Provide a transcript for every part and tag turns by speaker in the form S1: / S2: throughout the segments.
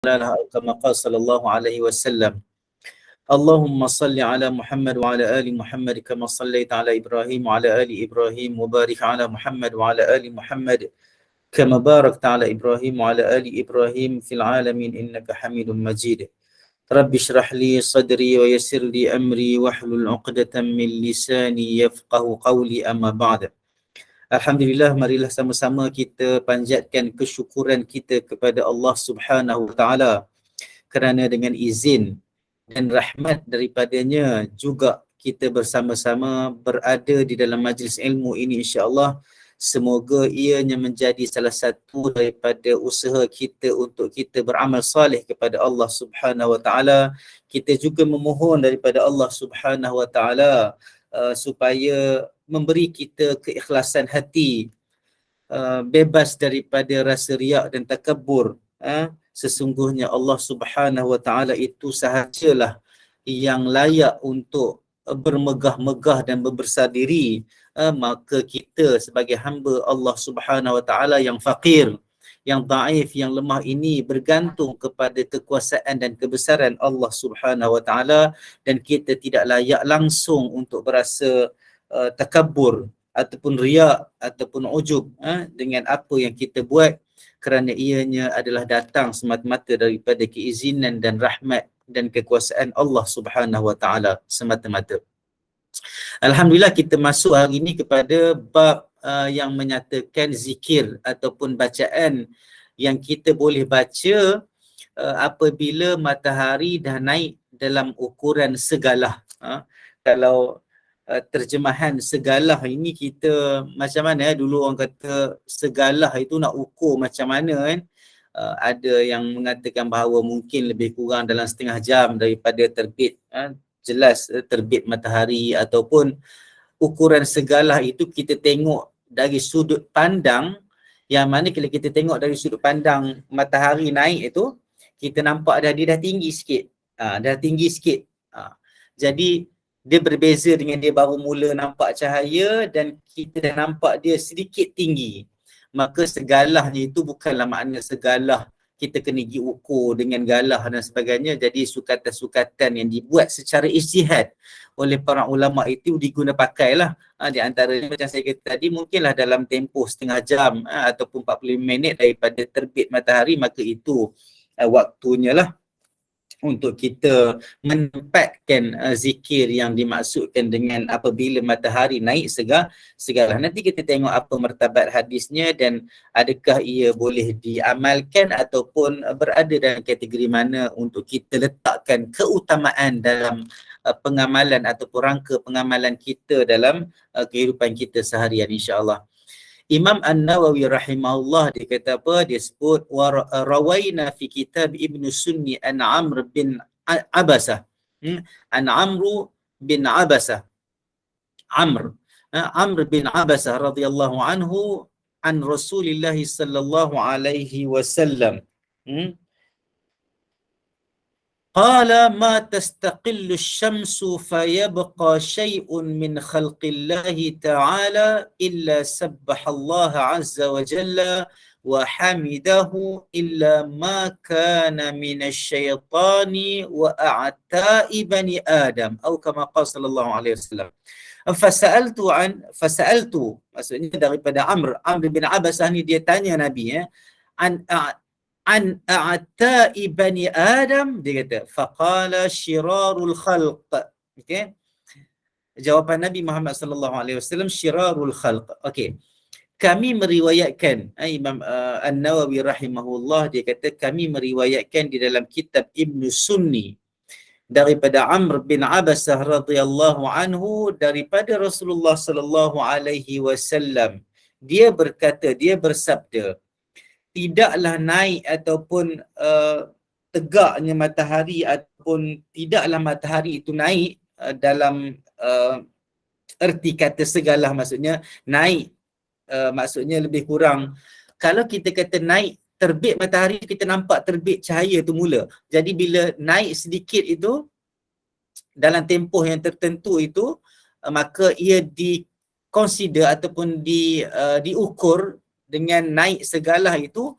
S1: كما قال صلى الله عليه وسلم اللهم صل على محمد وعلى آل محمد كما صليت على إبراهيم وعلى آل إبراهيم وبارك على محمد وعلى آل محمد كما باركت على إبراهيم وعلى آل إبراهيم في العالمين إنك حميد مجيد رب اشرح لي صدري ويسر لي أمري واحلل عقدة من لساني يفقه قولي أما بعد. Alhamdulillah, marilah sama-sama kita panjatkan kesyukuran kita kepada Allah Subhanahu Wa Taala kerana dengan izin dan rahmat daripadanya juga kita bersama-sama berada di dalam majlis ilmu ini, insya-Allah. Semoga ianya menjadi salah satu daripada usaha kita untuk kita beramal salih kepada Allah Subhanahu Wa Taala. Kita juga memohon daripada Allah Subhanahu Wa Taala supaya memberi kita keikhlasan hati, bebas daripada rasa riak dan takabur. Sesungguhnya Allah Subhanahu Wa Taala itu sahajalah yang layak untuk bermegah-megah dan berbesar diri. Maka kita sebagai hamba Allah Subhanahu Wa Taala yang faqir, yang dhaif, yang lemah ini bergantung kepada kekuasaan dan kebesaran Allah Subhanahu Wa Taala, dan kita tidak layak langsung untuk berasa takabur ataupun riak ataupun ujub dengan apa yang kita buat, kerana ianya adalah datang semata-mata daripada keizinan dan rahmat dan kekuasaan Allah Subhanahu Wa Taala semata-mata. Alhamdulillah, kita masuk hari ini kepada bab yang menyatakan zikir ataupun bacaan yang kita boleh baca apabila matahari dah naik dalam ukuran segalah. Kalau terjemahan segalah ini kita macam mana dulu orang kata segalah itu nak ukur macam mana kan? Ada yang mengatakan bahawa mungkin lebih kurang dalam setengah jam daripada terbit, jelas terbit matahari, ataupun ukuran segalah itu kita tengok dari sudut pandang yang mana kalau kita tengok dari sudut pandang matahari naik itu, kita nampak dia dah tinggi sikit. Dah tinggi sikit. Jadi dia berbeza dengan dia baru mula nampak cahaya dan kita dah nampak dia sedikit tinggi. Maka segalahnya itu bukanlah makna segalah kita kena pergi ukur dengan galah dan sebagainya. Jadi sukatan-sukatan yang dibuat secara ijtihad oleh para ulama itu diguna pakailah. Di antaranya macam saya kata tadi, mungkinlah dalam tempoh setengah jam ataupun 45 minit daripada terbit matahari, maka itu waktunya lah untuk kita menempatkan zikir yang dimaksudkan dengan apabila matahari naik segalah. Nanti kita tengok apa martabat hadisnya dan adakah ia boleh diamalkan ataupun berada dalam kategori mana untuk kita letakkan keutamaan dalam pengamalan ataupun rangka pengamalan kita dalam kehidupan kita seharian, insya-Allah. Imam An-Nawawi rahimahullah dia kata apa? Dia sebut rawaina fi kitab Ibn Sunni an Amr bin Abasah. An Amr bin Abasah. Amr bin Abasah radhiyallahu anhu an Rasulillah sallallahu alaihi wasallam. قال ما تستقل الشمس فيبقى شيء من خلق الله تعالى إلا سبح الله عز وجل وحمده إلا ما كان من الشيطان وأعتاء بني آدم أو كما قال صلى الله عليه وسلم. فسألت maksudnya daripada Amr bin Abasah ni, dia tanya Nabi an a'ta'i bani Adam, dia kata faqala syirarul khalq. Okey, jawapan Nabi Muhammad sallallahu alaihi wasallam syirarul khalq. Okey, kami meriwayatkan, Imam An-Nawawi rahimahullah dia kata kami meriwayatkan di dalam kitab Ibn Sunni daripada Amr bin Abasah radhiyallahu anhu daripada Rasulullah sallallahu alaihi wasallam. Dia berkata, dia bersabda, tidaklah naik ataupun tegaknya matahari ataupun tidaklah matahari itu naik dalam erti kata segalah, maksudnya naik maksudnya lebih kurang kalau kita kata naik terbit matahari, kita nampak terbit cahaya tu mula. Jadi bila naik sedikit itu dalam tempoh yang tertentu itu, maka ia di-consider ataupun diukur dengan naik segalah itu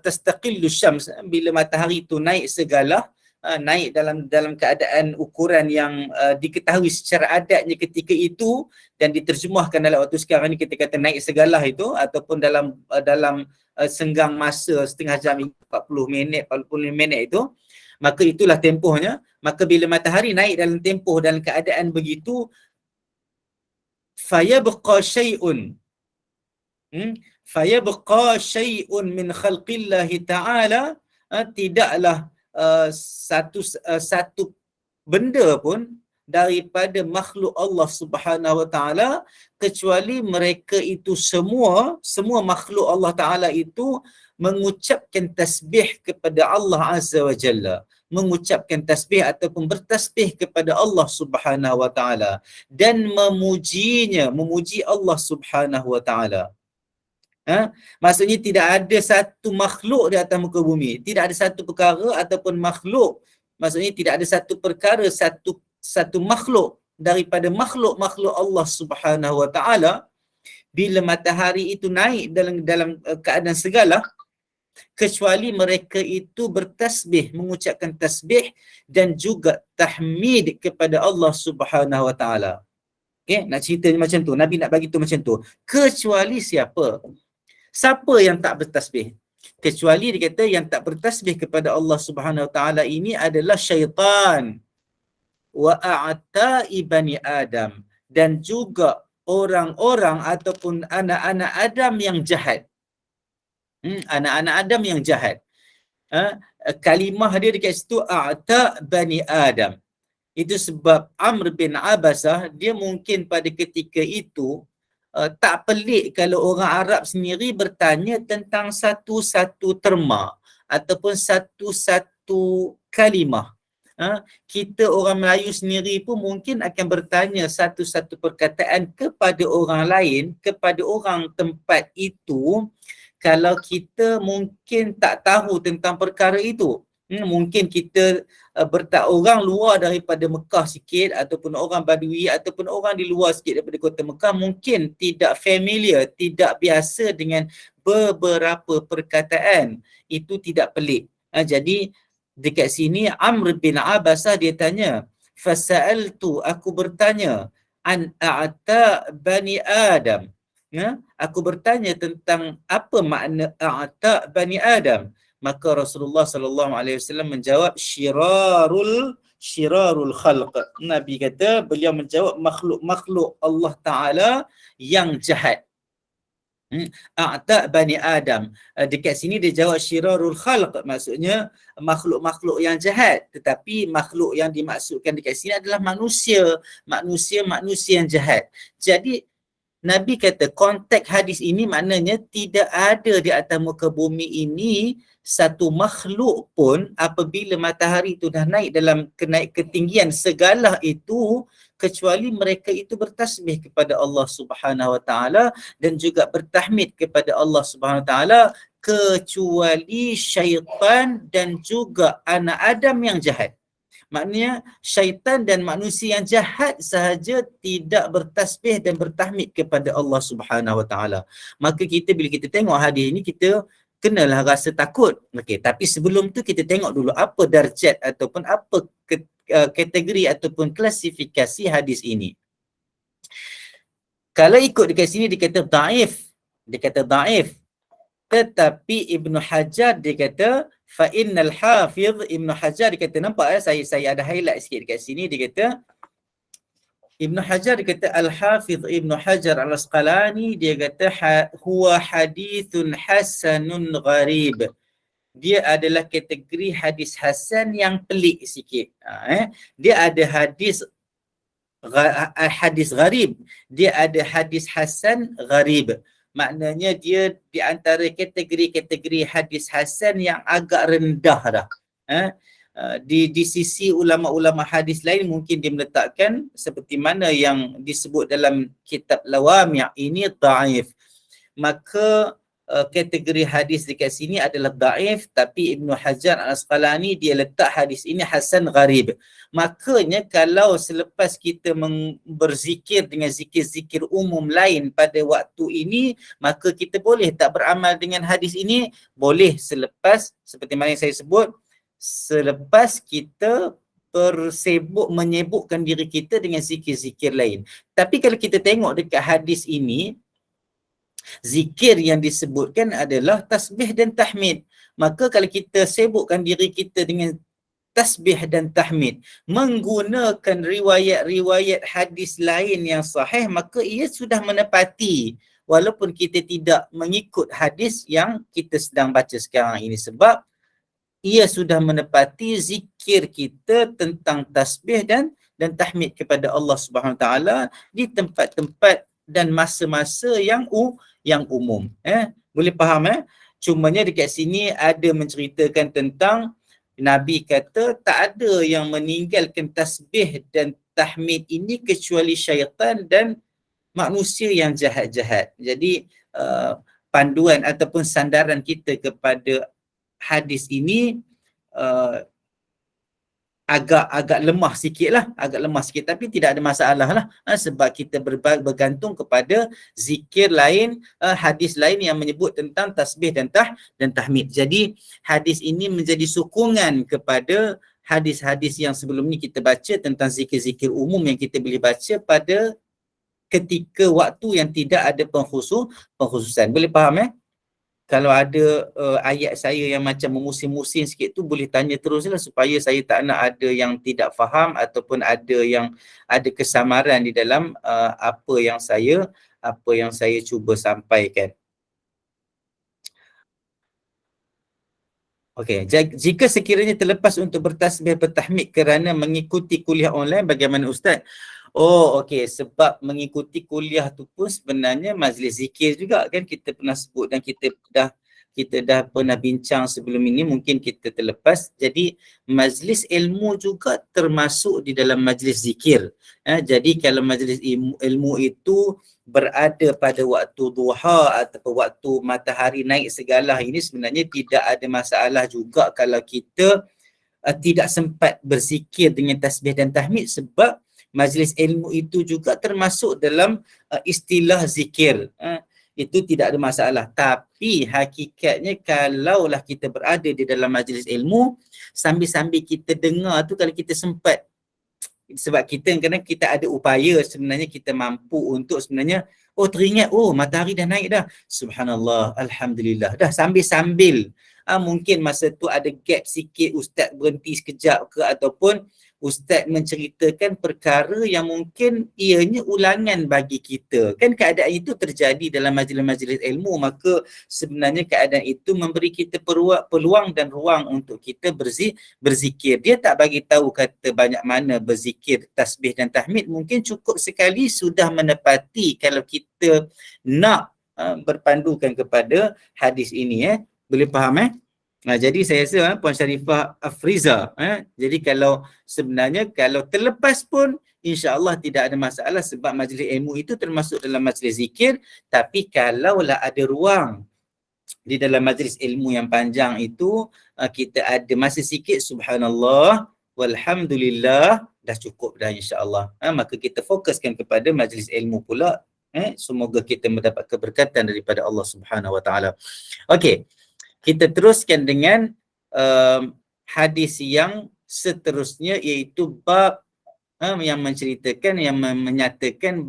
S1: tastaqillu syams, bila matahari itu naik segala, naik dalam keadaan ukuran yang diketahui secara adatnya ketika itu dan diterjemahkan dalam waktu sekarang ni, kita kata naik segala itu, ataupun dalam senggang masa setengah jam 40 minit 45 minit itu, maka itulah tempohnya. Maka bila matahari naik dalam tempoh dalam keadaan begitu, fayabqa syai'un min khalqillahi ta'ala, tidaklah satu benda pun daripada makhluk Allah Subhanahu wa taala kecuali mereka itu semua makhluk Allah taala itu mengucapkan tasbih kepada Allah Azza wa Jalla, mengucapkan tasbih ataupun bertasbih kepada Allah Subhanahu wa taala dan memuji Allah Subhanahu wa taala. Maksudnya tidak ada satu makhluk di atas muka bumi, tidak ada satu perkara ataupun makhluk, maksudnya tidak ada satu perkara, satu makhluk daripada makhluk-makhluk Allah Subhanahu wa taala bila matahari itu naik dalam keadaan segala, kecuali mereka itu bertasbih, mengucapkan tasbih dan juga tahmid kepada Allah Subhanahu wa taala. Okey, nak cerita macam tu, Nabi nak bagi tu macam tu. Kecuali siapa yang tak bertasbih? Kecuali dia kata yang tak bertasbih kepada Allah Subhanahu wa taala ini adalah syaitan wa a'ta'i bani Adam, dan juga orang-orang ataupun anak-anak Adam yang jahat. Anak-anak Adam yang jahat. Kalimah dia dekat situ a'ta' bani Adam. Itu sebab Amr bin Abasah, dia mungkin pada ketika itu tak pelik kalau orang Arab sendiri bertanya tentang satu-satu terma ataupun satu-satu kalimah. Kita orang Melayu sendiri pun mungkin akan bertanya satu-satu perkataan kepada orang lain, kepada orang tempat itu, kalau kita mungkin tak tahu tentang perkara itu. Mungkin kita orang luar daripada Mekah sikit, ataupun orang Badui, ataupun orang di luar sikit daripada kota Mekah, mungkin tidak familiar, tidak biasa dengan beberapa perkataan. Itu tidak pelik. Jadi dekat sini Amr bin Abasah dia tanya, fasa'altu, aku bertanya, an a'ta bani Adam. Aku bertanya tentang apa makna a'ta bani Adam. Maka Rasulullah sallallahu alaihi wasallam menjawab syirarul khalq. Nabi kata, beliau menjawab makhluk-makhluk Allah Taala yang jahat. A'ta bani Adam. Dekat sini dia jawab syirarul khalq, maksudnya makhluk-makhluk yang jahat. Tetapi makhluk yang dimaksudkan dekat sini adalah manusia yang jahat. Jadi Nabi kata konteks hadis ini maknanya tidak ada di atas muka bumi ini satu makhluk pun apabila matahari itu dah naik dalam ketinggian segala itu, kecuali mereka itu bertasbih kepada Allah Subhanahu wa taala dan juga bertahmid kepada Allah Subhanahu wa taala, kecuali syaitan dan juga anak Adam yang jahat. Maknanya syaitan dan manusia yang jahat sahaja tidak bertasbih dan bertahmid kepada Allah Subhanahu wa taala. Maka kita bila kita tengok hadis ini, kita kenalah rasa takut. Okey, tapi sebelum tu kita tengok dulu apa darjat ataupun apa kategori ataupun klasifikasi hadis ini. Kalau ikut dekat sini dia kata dhaif. Tetapi Ibn Hajar dia kata fa innal hafiz, Ibn Hajar dia kata, nampak saya ada highlight sikit dekat sini, dia kata Ibn Hajar dia kata al-Hafiz Ibn Hajar al-Asqalani, dia kata huwa hadithun hasanun gharib. Dia adalah kategori hadis hasan yang pelik sikit. Dia ada hadis gharib, dia ada hadis hasan gharib. Maknanya dia di antara kategori-kategori hadis hasan yang agak rendah dah. Di sisi ulama-ulama hadis lain mungkin dia meletakkan seperti mana yang disebut dalam kitab Lawami' ini dhaif. Maka kategori hadis dekat sini adalah daif, tapi Ibnu Hajar Al-Asqalani dia letak hadis ini hasan gharib. Makanya kalau selepas kita berzikir dengan zikir-zikir umum lain pada waktu ini, maka kita boleh tak beramal dengan hadis ini? Boleh, selepas seperti mana yang saya sebut, selepas kita menyibukkan diri kita dengan zikir-zikir lain. Tapi kalau kita tengok dekat hadis ini, zikir yang disebutkan adalah tasbih dan tahmid. Maka kalau kita sibukkan diri kita dengan tasbih dan tahmid menggunakan riwayat-riwayat hadis lain yang sahih, maka ia sudah menepati walaupun kita tidak mengikut hadis yang kita sedang baca sekarang ini, sebab ia sudah menepati zikir kita tentang tasbih dan tahmid kepada Allah Subhanahu Wa Taala di tempat-tempat dan masa-masa yang umum. Boleh faham? Cumanya dekat sini ada menceritakan tentang Nabi kata tak ada yang meninggalkan tasbih dan tahmid ini kecuali syaitan dan manusia yang jahat-jahat. Jadi panduan ataupun sandaran kita kepada hadis ini agak lemah sikit lah, tapi tidak ada masalah lah, sebab kita bergantung kepada zikir lain, hadis lain yang menyebut tentang tasbih dan tahmid. Jadi hadis ini menjadi sokongan kepada hadis-hadis yang sebelum ni kita baca tentang zikir-zikir umum yang kita boleh baca pada ketika waktu yang tidak ada pengkhususan. Boleh faham? Kalau ada ayat saya yang macam memusim-musim sikit tu, boleh tanya teruslah supaya saya tak nak ada yang tidak faham ataupun ada yang ada kesamaran di dalam apa yang saya cuba sampaikan. Okey, jika sekiranya terlepas untuk bertasbih bertahmid kerana mengikuti kuliah online, bagaimana Ustaz? Oh, okey, sebab mengikuti kuliah tu pun sebenarnya majlis zikir juga kan, kita pernah sebut dan kita dah pernah bincang sebelum ini, mungkin kita terlepas. Jadi majlis ilmu juga termasuk di dalam majlis zikir. Jadi kalau majlis ilmu itu berada pada waktu duha atau waktu matahari naik segala, ini sebenarnya tidak ada masalah juga kalau kita tidak sempat berzikir dengan tasbih dan tahmid, sebab majlis ilmu itu juga termasuk dalam istilah zikir. Itu tidak ada masalah. Tapi hakikatnya kalaulah kita berada di dalam majlis ilmu, sambil-sambil kita dengar tu, kalau kita sempat, sebab kita kadang kita ada upaya sebenarnya, kita mampu untuk sebenarnya teringat, matahari dah naik dah, subhanallah, alhamdulillah, dah sambil-sambil. Mungkin masa tu ada gap sikit, ustaz berhenti sekejap ke, ataupun ustaz menceritakan perkara yang mungkin ianya ulangan bagi kita. Kan keadaan itu terjadi dalam majlis-majlis ilmu, maka sebenarnya keadaan itu memberi kita peluang dan ruang untuk kita berzikir. Dia tak bagi tahu kata banyak mana berzikir, tasbih dan tahmid, mungkin cukup sekali sudah menepati kalau kita nak berpandukan kepada hadis ini. Boleh faham? Jadi saya rasa Puan Sharifah Afriza, jadi kalau sebenarnya kalau terlepas pun insya-Allah tidak ada masalah, sebab majlis ilmu itu termasuk dalam majlis zikir. Tapi kalaulah ada ruang di dalam majlis ilmu yang panjang itu, kita ada masa sikit, subhanallah walhamdulillah, dah cukup dah insya-Allah. Maka kita fokuskan kepada majlis ilmu pula. Semoga kita mendapat keberkatan daripada Allah Subhanahu Wa Taala. Okey. Kita teruskan dengan hadis yang seterusnya, iaitu bab yang menceritakan, yang menyatakan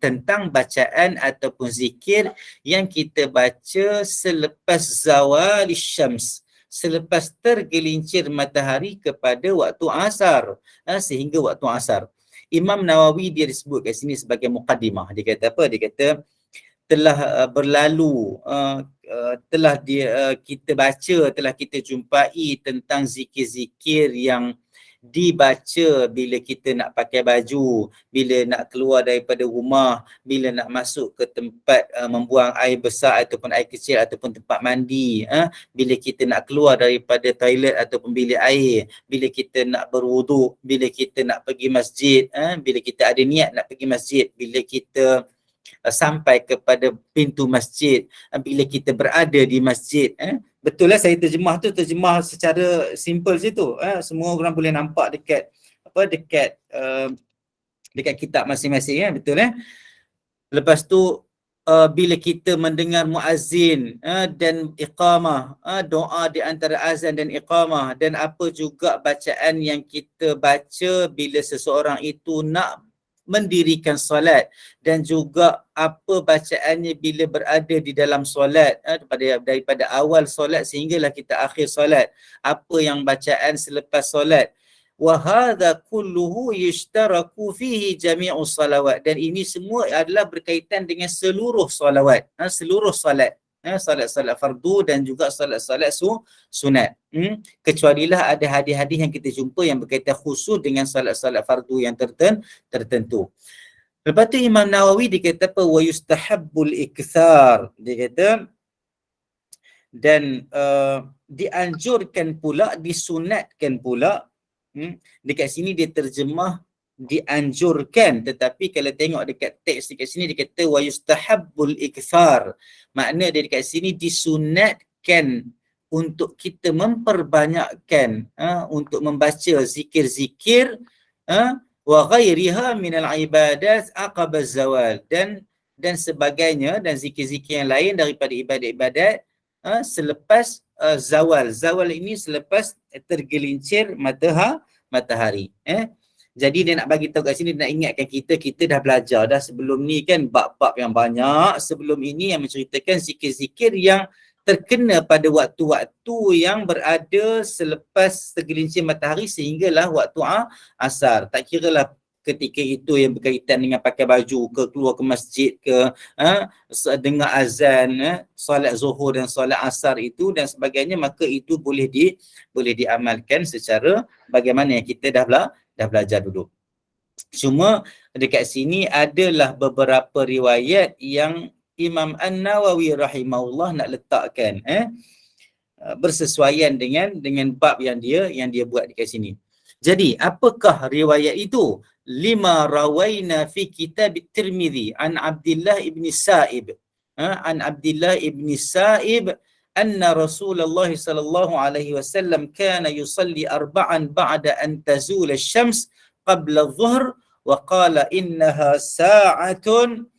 S1: tentang bacaan ataupun zikir yang kita baca selepas zawal syams, selepas tergelincir matahari kepada waktu asar, sehingga waktu asar. Imam Nawawi dia disebut kat sini sebagai muqaddimah. Dia kata apa? Dia kata telah berlalu, kita baca, telah kita jumpai tentang zikir-zikir yang dibaca bila kita nak pakai baju, bila nak keluar daripada rumah, bila nak masuk ke tempat membuang air besar ataupun air kecil ataupun tempat mandi, bila kita nak keluar daripada toilet ataupun bilik air, bila kita nak berwuduk, bila kita nak pergi masjid, bila kita ada niat nak pergi masjid, bila kita sampai kepada pintu masjid, bila kita berada di masjid. Betul lah saya terjemah tu, terjemah secara simple situ. Semua orang boleh nampak dekat dekat kitab masing-masing, betul. Lepas tu bila kita mendengar muazzin dan iqamah, doa di antara azan dan iqamah, dan apa juga bacaan yang kita baca bila seseorang itu nak mendirikan solat, dan juga apa bacaannya bila berada di dalam solat, daripada awal solat sehinggalah kita akhir solat, apa yang bacaan selepas solat. Wa hadha kulluhu yushtaraku fihi jami'u salawat, dan ini semua adalah berkaitan dengan seluruh salawat, seluruh salat, salat-salat fardu dan juga salat-salat sunat. Kecualilah ada hadis-hadis yang kita jumpa yang berkaitan khusus dengan salat-salat fardu yang tertentu. Lepas tu Imam Nawawi dia kata apa? Wa yustahabbul ikthar. Dia kata dan dianjurkan pula, disunatkan pula. Dekat sini dia terjemah dianjurkan, tetapi kalau tengok dekat teks dekat sini dia kata wa yustahabbul ikthar. Makna dia dekat sini disunatkan untuk kita memperbanyakkan untuk membaca zikir-zikir wa ghairiha minal ibadat aqab az-zawal, dan sebagainya, dan zikir-zikir yang lain daripada ibadat-ibadat selepas zawal. Zawal ini selepas tergelincir matahari. Jadi dia nak bagi tahu kat sini, dia nak ingatkan kita dah belajar dah sebelum ni kan, bab-bab yang banyak sebelum ini yang menceritakan zikir-zikir yang terkena pada waktu-waktu yang berada selepas tergelincir matahari sehinggalah waktu asar. Tak kiralah ketika itu yang berkaitan dengan pakai baju ke, keluar ke masjid ke, dengar azan, solat zuhur dan solat asar itu dan sebagainya, maka itu boleh diamalkan secara bagaimana yang kita dah belajar dulu. Cuma dekat sini adalah beberapa riwayat yang Imam An-Nawawi rahimahullah nak letakkan bersesuaian dengan bab yang dia buat dekat sini. Jadi apakah riwayat itu? Lima rawaina fi kitab Tirmidzi an Abdullah ibn Sa'ib. An Abdullah ibn Sa'ib anna Rasulullah sallallahu alaihi wasallam kana yusalli arba'an ba'da an tazul asy-syams qabla adh-dhuhr wa qala innaha sa'atun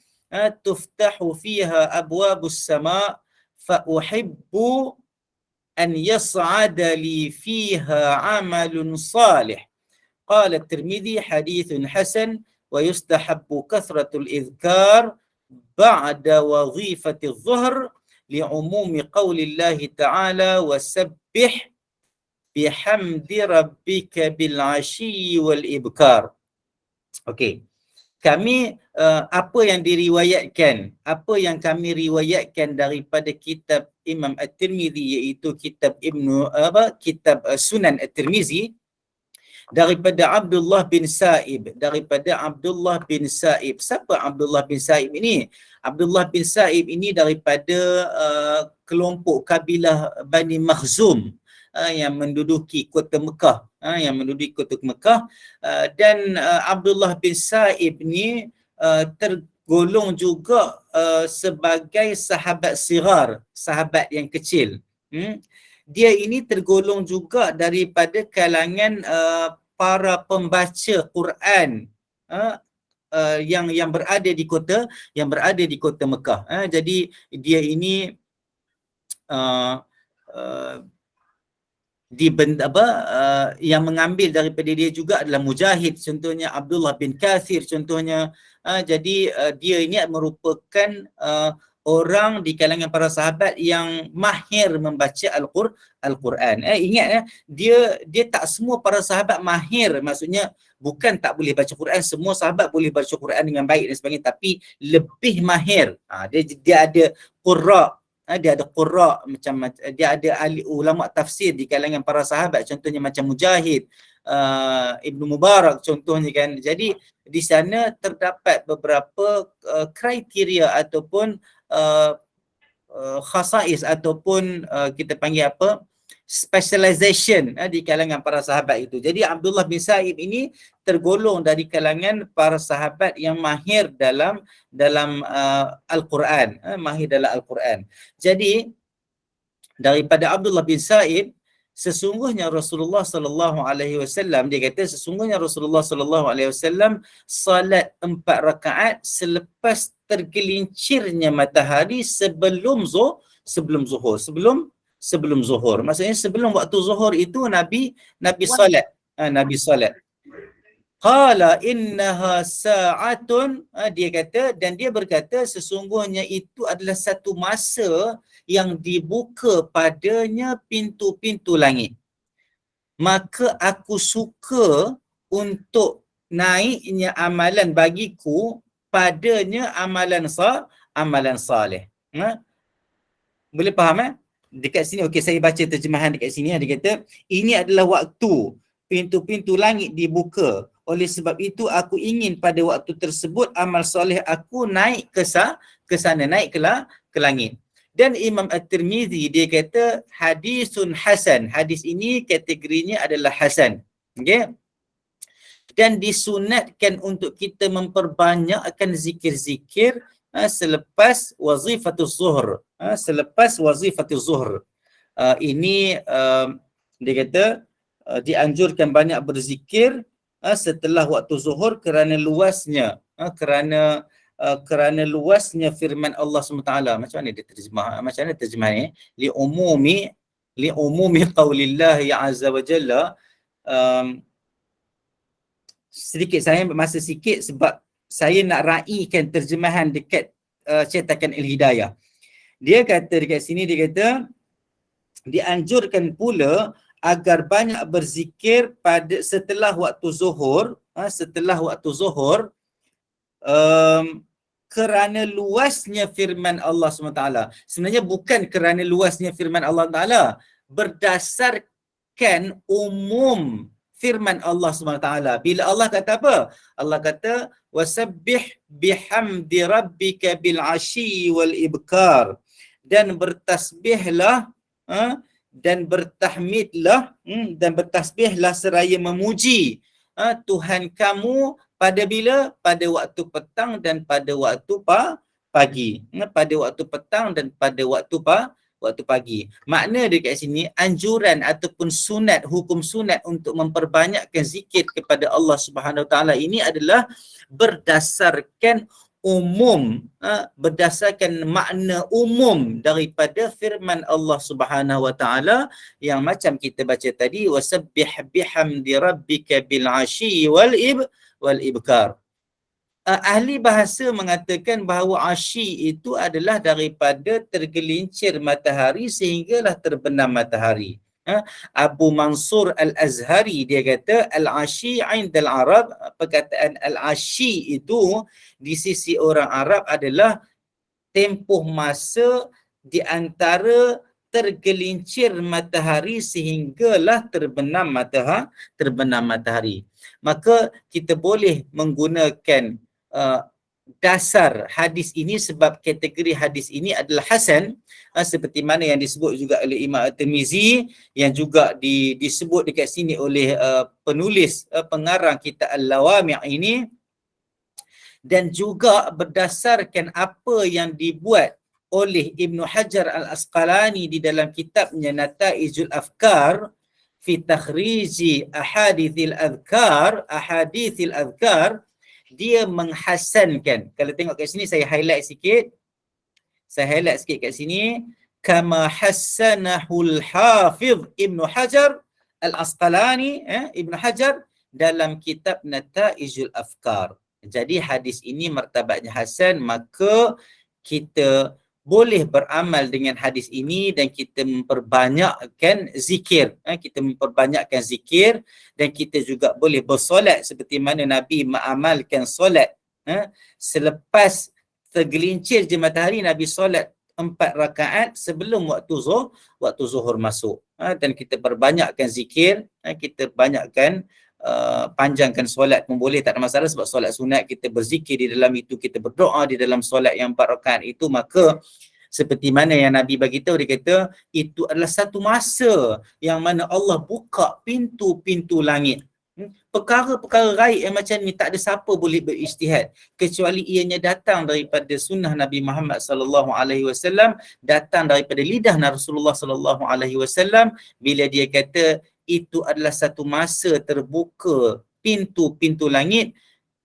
S1: tuftahu fiha abwabus sama' fa uhibbu an yas'ada li fiha 'amalun salih. قال الترمذي حديث حسن ويستحب كثرة الإذكار بعد وظيفة الظهر لعموم قول الله تعالى وسبح بحمد ربك بالعشي والإبكار. Okey. Kami apa yang kami riwayatkan daripada kitab Imam At-Tirmidzi, iaitu kitab Sunan At-Tirmidzi, daripada Abdullah bin Sa'ib. Siapa Abdullah bin Sa'ib ini? Abdullah bin Sa'ib ini daripada kelompok kabilah Bani Makhzum yang menduduki kota Mekah. Dan Abdullah bin Sa'ib ni tergolong juga sebagai sahabat sigar, sahabat yang kecil. Dia ini tergolong juga daripada kalangan para pembaca Quran yang berada di kota Mekah. Jadi dia ini yang mengambil daripada dia juga adalah Mujahid, contohnya Abdullah bin Kathir contohnya. Jadi dia ini merupakan orang di kalangan para sahabat yang mahir membaca Al-Quran. Ingat dia tak semua para sahabat mahir, maksudnya bukan tak boleh baca Quran, semua sahabat boleh baca Quran dengan baik dan sebagainya, tapi lebih mahir. Dia ada qurra, macam dia ada ahli ulama tafsir di kalangan para sahabat, contohnya macam Mujahid, Ibnu Mubarak contohnya kan. Jadi di sana terdapat beberapa kriteria ataupun khasais ataupun kita panggil apa, specialization di kalangan para sahabat itu. Jadi Abdullah bin Sa'ib ini tergolong dari kalangan para sahabat yang mahir dalam Al-Quran, mahir dalam Al-Quran. Jadi daripada Abdullah bin Sa'ib, sesungguhnya Rasulullah sallallahu alaihi wasallam, dia kata sesungguhnya Rasulullah sallallahu alaihi wasallam salat 4 rakaat selepas tergelincirnya matahari sebelum zuhur. Maksudnya sebelum waktu zuhur itu Nabi salat. Nabi salat. Qala innaha sa'atun, dia kata, dan dia berkata sesungguhnya itu adalah satu masa yang dibuka padanya pintu-pintu langit. Maka aku suka untuk naiknya amalan bagiku padanya amalan salih. Boleh faham? Dekat sini, okey, saya baca terjemahan dekat sini. Dia kata, ini adalah waktu pintu-pintu langit dibuka. Oleh sebab itu aku ingin pada waktu tersebut amal soleh aku naik ke sana, naik ke langit. Dan Imam At-Tirmizi dia kata hadisun hasan. Hadis ini kategorinya adalah hasan. Okey. Dan disunatkan untuk kita memperbanyakkan zikir-zikir selepas wazifatul zuhur. Ini dia kata dianjurkan banyak berzikir setelah waktu zuhur kerana luasnya luasnya firman Allah SWT. Macam mana dia terjemah? Macam mana terjemah ni? Li umumi qaulillah azza wa jalla. Sedikit saya masa sikit sebab saya nak raikan terjemahan dekat cetakan Al-Hidayah. Dia kata dekat sini, dia kata dianjurkan pula agar banyak berzikir pada setelah waktu zuhur, kerana luasnya firman Allah SWT. Sebenarnya bukan kerana luasnya firman Allah Taala, berdasarkan umum firman Allah SWT. Bila Allah kata apa? Allah kata wasabbih bihamdi rabbika bil ashi wal ibkar, dan bertasbihlah dan bertasbihlah seraya memuji Tuhan kamu pada bila? Pada waktu petang dan pada waktu pagi. Pada waktu petang dan pada waktu pagi. Makna dekat sini anjuran ataupun sunat, hukum sunat untuk memperbanyakkan zikir kepada Allah Subhanahu Wa Taala ini adalah berdasarkan umum, berdasarkan makna umum daripada firman Allah Subhanahu Wa Taala yang macam kita baca tadi, wasabbih bihamdi rabbika bil ashi wal ibkar. Ahli bahasa mengatakan bahawa ashi itu adalah daripada tergelincir matahari sehinggalah terbenam matahari. Abu Mansur Al-Azhari dia kata al-ashi 'inda al-Arab, perkataan al-ashi itu di sisi orang Arab adalah tempoh masa di antara tergelincir matahari sehinggalah terbenam matahari. Maka kita boleh menggunakan dasar hadis ini sebab kategori hadis ini adalah hasan, seperti mana yang disebut juga oleh Imam At-Tirmizi, yang juga disebut dekat sini oleh penulis pengarang kitab Al-Lawami' ini, dan juga berdasarkan apa yang dibuat oleh Ibn Hajar Al-Asqalani di dalam kitabnya Nata'ijul Afkar fi takhriji ahadithil adhkar, dia menghasankan. Kalau tengok kat sini, saya highlight sikit kat sini, kama hassanahul hafiz Ibn Hajar Al-Asqalani, Ibn Hajar dalam kitab Nata'ijul Afkar. Jadi hadis ini martabatnya hasan, maka kita boleh beramal dengan hadis ini dan kita memperbanyakkan zikir. Dan kita juga boleh bersolat seperti mana Nabi mengamalkan solat. Selepas tergelincir je matahari, Nabi solat 4 rakaat sebelum waktu zuhur masuk. Dan kita perbanyakkan zikir, kita banyakkan panjangkan solat pun boleh, tak ada masalah, sebab solat sunat kita berzikir di dalam itu, kita berdoa di dalam solat yang 4 rakaat itu, maka Seperti mana yang Nabi bagi tahu, dia kata itu adalah satu masa yang mana Allah buka pintu-pintu langit. Perkara-perkara gaib yang macam ni tak ada siapa boleh berijtihad kecuali ianya datang daripada sunnah Nabi Muhammad sallallahu alaihi wasallam, datang daripada lidah Rasulullah sallallahu alaihi wasallam, bila dia kata itu adalah satu masa terbuka pintu-pintu langit,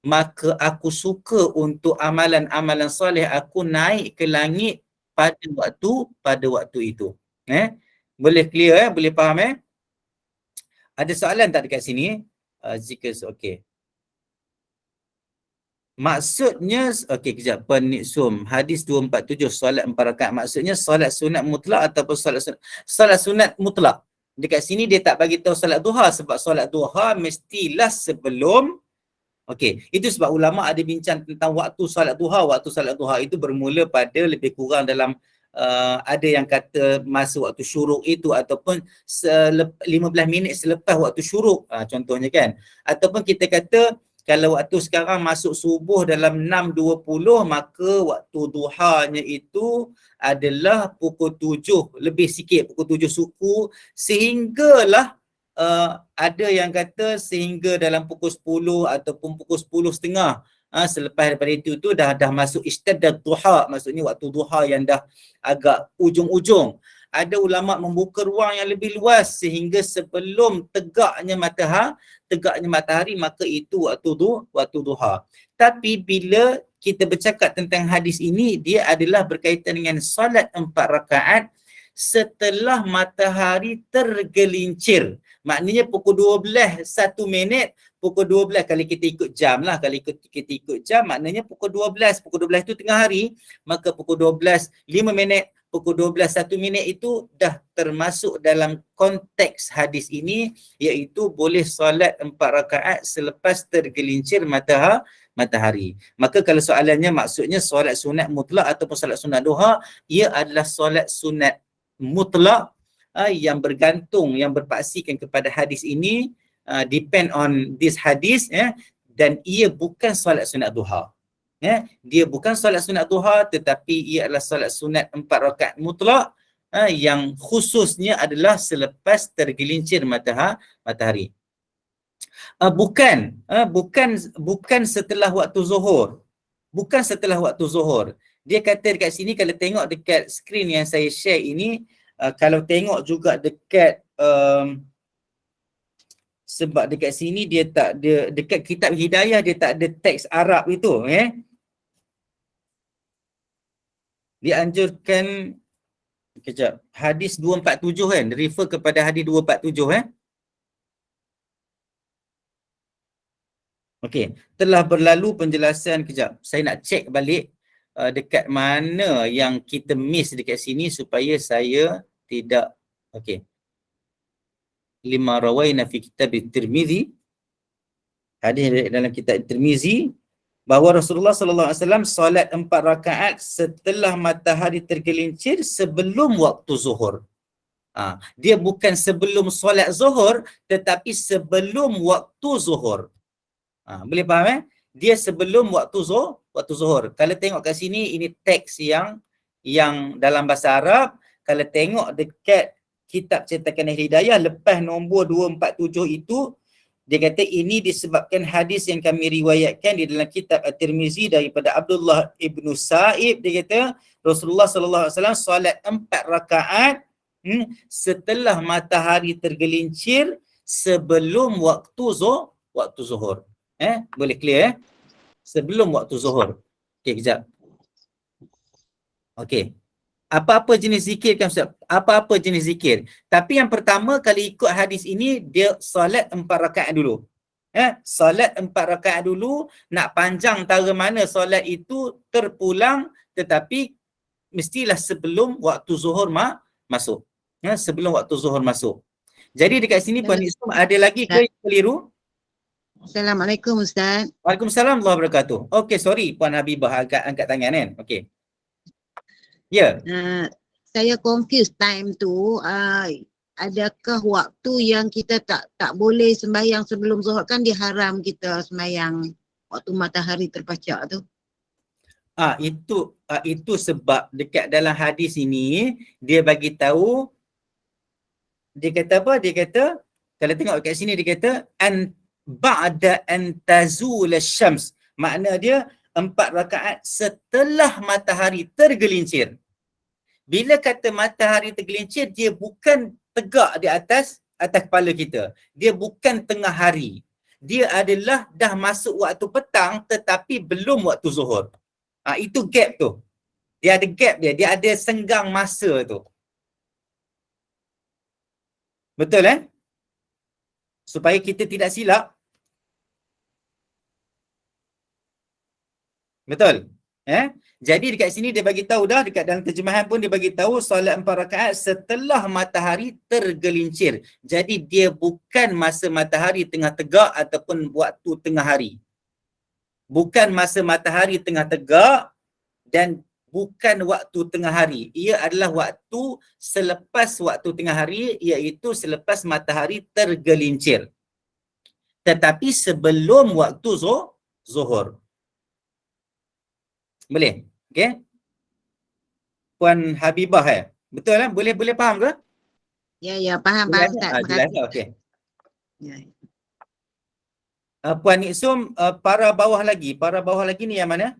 S1: maka aku suka untuk amalan-amalan soleh aku naik ke langit pada waktu itu. Boleh clear boleh faham Ada soalan tak dekat sini? Zikir okey. Maksudnya kejap, Peniksum hadis 247 solat 4 rakaat, maksudnya solat sunat mutlak ataupun solat sunat mutlak. Dekat sini dia tak bagi tahu solat duha, sebab solat duha mestilah sebelum. Okey, itu sebab ulama ada bincang tentang waktu solat duha. Waktu solat duha itu bermula pada lebih kurang dalam ada yang kata masa waktu syuruk itu, ataupun 15 minit selepas waktu syuruk, contohnya kan. Ataupun kita kata kalau waktu sekarang masuk subuh dalam 6.20, maka waktu duhanya itu adalah pukul 7 lebih sikit, pukul 7 suku, sehinggalah ada yang kata sehingga dalam pukul 10 ataupun pukul 10.30. Selepas daripada itu tu dah masuk istadad duha, maksudnya waktu duha yang dah agak ujung-ujung. Ada ulama membuka ruang yang lebih luas sehingga sebelum tegaknya matahari, maka itu waktu duha. Tapi bila kita bercakap tentang hadis ini, dia adalah berkaitan dengan solat 4 rakaat setelah matahari tergelincir. Maknanya pukul 12 1 minit, pukul 12 kalau kita ikut jam lah, kalau kita ikut jam maknanya pukul 12 itu tengah hari, maka pukul 12 5 minit, pukul 12 1 minit itu dah termasuk dalam konteks hadis ini, iaitu boleh solat 4 rakaat selepas tergelincir matahari. Maka kalau soalannya maksudnya solat sunat mutlak ataupun solat sunat duha, ia adalah solat sunat mutlak yang bergantung, yang berpaksikan kepada hadis ini, depend on this hadis, dan ia bukan solat sunat duha. Dia bukan solat sunat duha, tetapi ia adalah solat sunat 4 rakaat mutlak, yang khususnya adalah selepas tergelincir matahari. Bukan setelah waktu zuhur. Bukan setelah waktu zuhur. Dia kata dekat sini, kalau tengok dekat skrin yang saya share ini, kalau tengok juga dekat sebab dekat sini dia tak ada, dekat kitab Hidayah dia tak ada teks Arab itu, Dia anjurkan kejap, hadis 247 kan, refer kepada hadis 247 Okey, telah berlalu penjelasan, kejap saya nak cek balik dekat mana yang kita miss dekat sini supaya saya tidak. Okey, lima rawaina fi kitab Tirmizi, hadis dalam kitab Tirmizi, bahawa Rasulullah sallallahu alaihi wasallam solat 4 rakaat setelah matahari tergelincir sebelum waktu zuhur. Dia bukan sebelum solat zuhur, tetapi sebelum waktu zuhur. Boleh faham Dia sebelum waktu zuhur. Kalau tengok kat sini, ini teks yang dalam bahasa Arab. Kalau tengok dekat kitab cetakan Hidayah lepas nombor 247 itu, dia kata ini disebabkan hadis yang kami riwayatkan di dalam kitab At-Tirmizi daripada Abdullah ibnu Sa'ib. Dia kata Rasulullah sallallahu alaihi wasallam solat 4 rakaat setelah matahari tergelincir sebelum waktu zuhur. Boleh clear sebelum waktu zuhur. Okey, kejap. Okey. Apa-apa jenis zikir kan Ustaz? Apa-apa jenis zikir. Tapi yang pertama, kalau ikut hadis ini, dia solat 4 rakaat dulu. Solat 4 rakaat dulu. Nak panjang tara mana solat itu terpulang, tetapi mestilah sebelum waktu zuhur masuk. Sebelum waktu zuhur masuk. Jadi dekat sini Puan Islam ada lagi ke yang keliru?
S2: Assalamualaikum Ustaz.
S1: Waalaikumsalam warahmatullahi wabarakatuh. Okey, sorry Puan Habibah angkat tangan kan. Okey. Ya.
S2: Saya confused time tu, adakah waktu yang kita tak boleh sembahyang sebelum zuhur, kan diharam kita sembahyang waktu matahari terpacak tu?
S1: Itu sebab dekat dalam hadis ini dia bagi tahu, dia kata apa? Dia kata, kalau tengok kat sini dia kata ba'da an tazul asy-syams. Makna dia 4 rakaat setelah matahari tergelincir. Bila kata matahari tergelincir, dia bukan tegak di atas kepala kita. Dia bukan tengah hari. Dia adalah dah masuk waktu petang tetapi belum waktu zuhur. Itu gap tu. Dia ada gap dia. Dia ada senggang masa tu. Betul supaya kita tidak silap. Betul? Jadi dekat sini dia bagi tahu dah, dekat dalam terjemahan pun dia bagi tahu solat 4 rakaat setelah matahari tergelincir. Jadi dia bukan masa matahari tengah tegak ataupun waktu tengah hari. Bukan masa matahari tengah tegak dan bukan waktu tengah hari. Ia adalah waktu selepas waktu tengah hari, iaitu selepas matahari tergelincir. Tetapi sebelum waktu zuhur. Boleh? Okey? Puan Habibah betul Boleh faham ke?
S2: Ya, faham Ustaz.
S1: Jelas okey.
S2: Ya.
S1: Puan Niksum, para bawah lagi ni yang mana?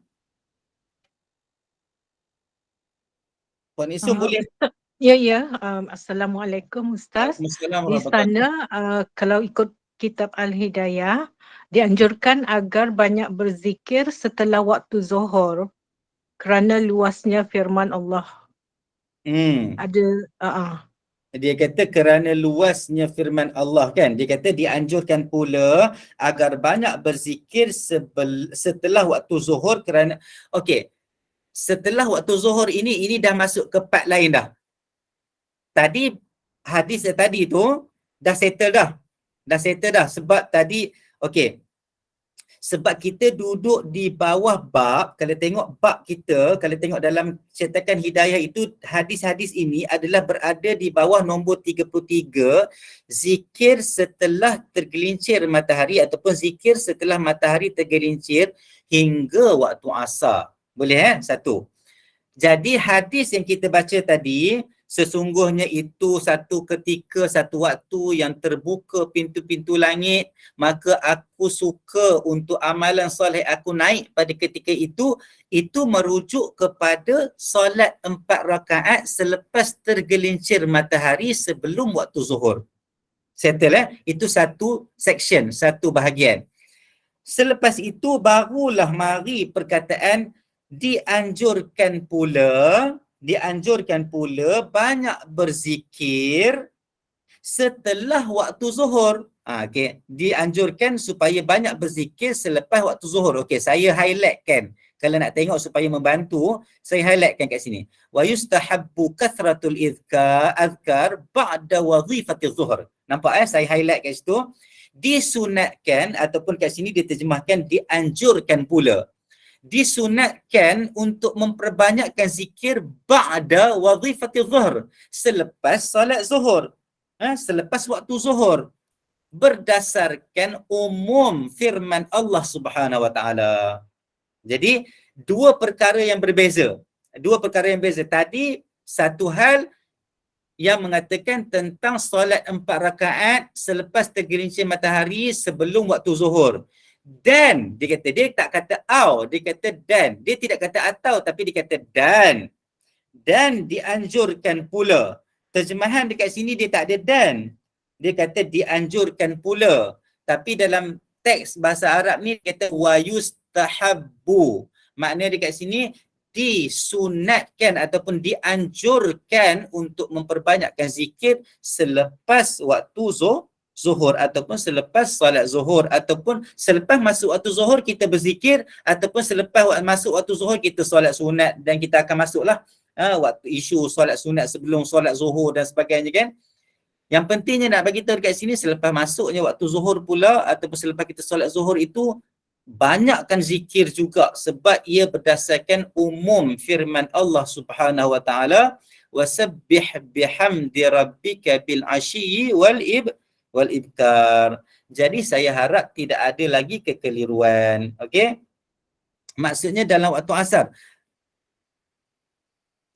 S1: Puan Niksum boleh?
S3: Ya. Assalamualaikum Ustaz. Di sana kalau ikut kitab Al-Hidayah, dianjurkan agar banyak berzikir setelah waktu zuhur kerana luasnya firman Allah.
S1: Dia kata kerana luasnya firman Allah kan. Dia kata dianjurkan pula agar banyak berzikir setelah waktu zuhur kerana setelah waktu zuhur ini dah masuk ke part lain dah. Tadi hadis tadi tu dah settle dah. Sebab tadi sebab kita duduk di bawah bab. Kalau tengok bab kita, kalau tengok dalam cetakan Hidayah itu, hadis-hadis ini adalah berada di bawah nombor 33, zikir setelah tergelincir matahari ataupun zikir setelah matahari tergelincir hingga waktu asar. Boleh satu. Jadi hadis yang kita baca tadi, sesungguhnya itu satu ketika, satu waktu yang terbuka pintu-pintu langit, maka aku suka untuk amalan soleh aku naik pada ketika itu merujuk kepada solat 4 rakaat selepas tergelincir matahari sebelum waktu zuhur. Settle Itu satu section, satu bahagian. Selepas itu barulah mari perkataan dianjurkan pula banyak berzikir setelah waktu zuhur. Dianjurkan supaya banyak berzikir selepas waktu zuhur. Saya highlightkan. Kalau nak tengok supaya membantu, saya highlightkan kat sini. Wa yustahabbu kathratul azkar ba'da wazifati zuhur. Nampak saya highlight kat situ. Disunatkan ataupun kat sini diterjemahkan dianjurkan pula. Disunatkan untuk memperbanyakkan zikir ba'da wazifati zuhur, selepas salat zuhur, selepas waktu zuhur, berdasarkan umum firman Allah Subhanahu wa taala. Jadi dua perkara yang berbeza. Tadi satu hal yang mengatakan tentang solat 4 rakaat selepas tergelincir matahari sebelum waktu zuhur. Dan dia kata, dia tak kata dia kata dan. Dia tidak kata atau tapi dia kata dan. Dan dianjurkan pula. Terjemahan dekat sini dia tak ada dan. Dia kata dianjurkan pula. Tapi dalam teks bahasa Arab ni dia kata wa yustahabbu. Maknanya dekat sini disunatkan ataupun dianjurkan untuk memperbanyakkan zikir selepas waktu zuhur ataupun selepas solat zuhur ataupun selepas masuk waktu zuhur kita berzikir ataupun selepas masuk waktu zuhur kita solat sunat, dan kita akan masuklah waktu isu solat sunat sebelum solat zuhur dan sebagainya kan. Yang pentingnya nak bagi tahu dekat sini selepas masuknya waktu zuhur pula ataupun selepas kita solat zuhur itu banyakkan zikir juga sebab ia berdasarkan umum firman Allah Subhanahu wa taala wasabbih bihamdi rabbika bil ashyi wal ibkar. Jadi saya harap tidak ada lagi kekeliruan. Maksudnya dalam waktu asar.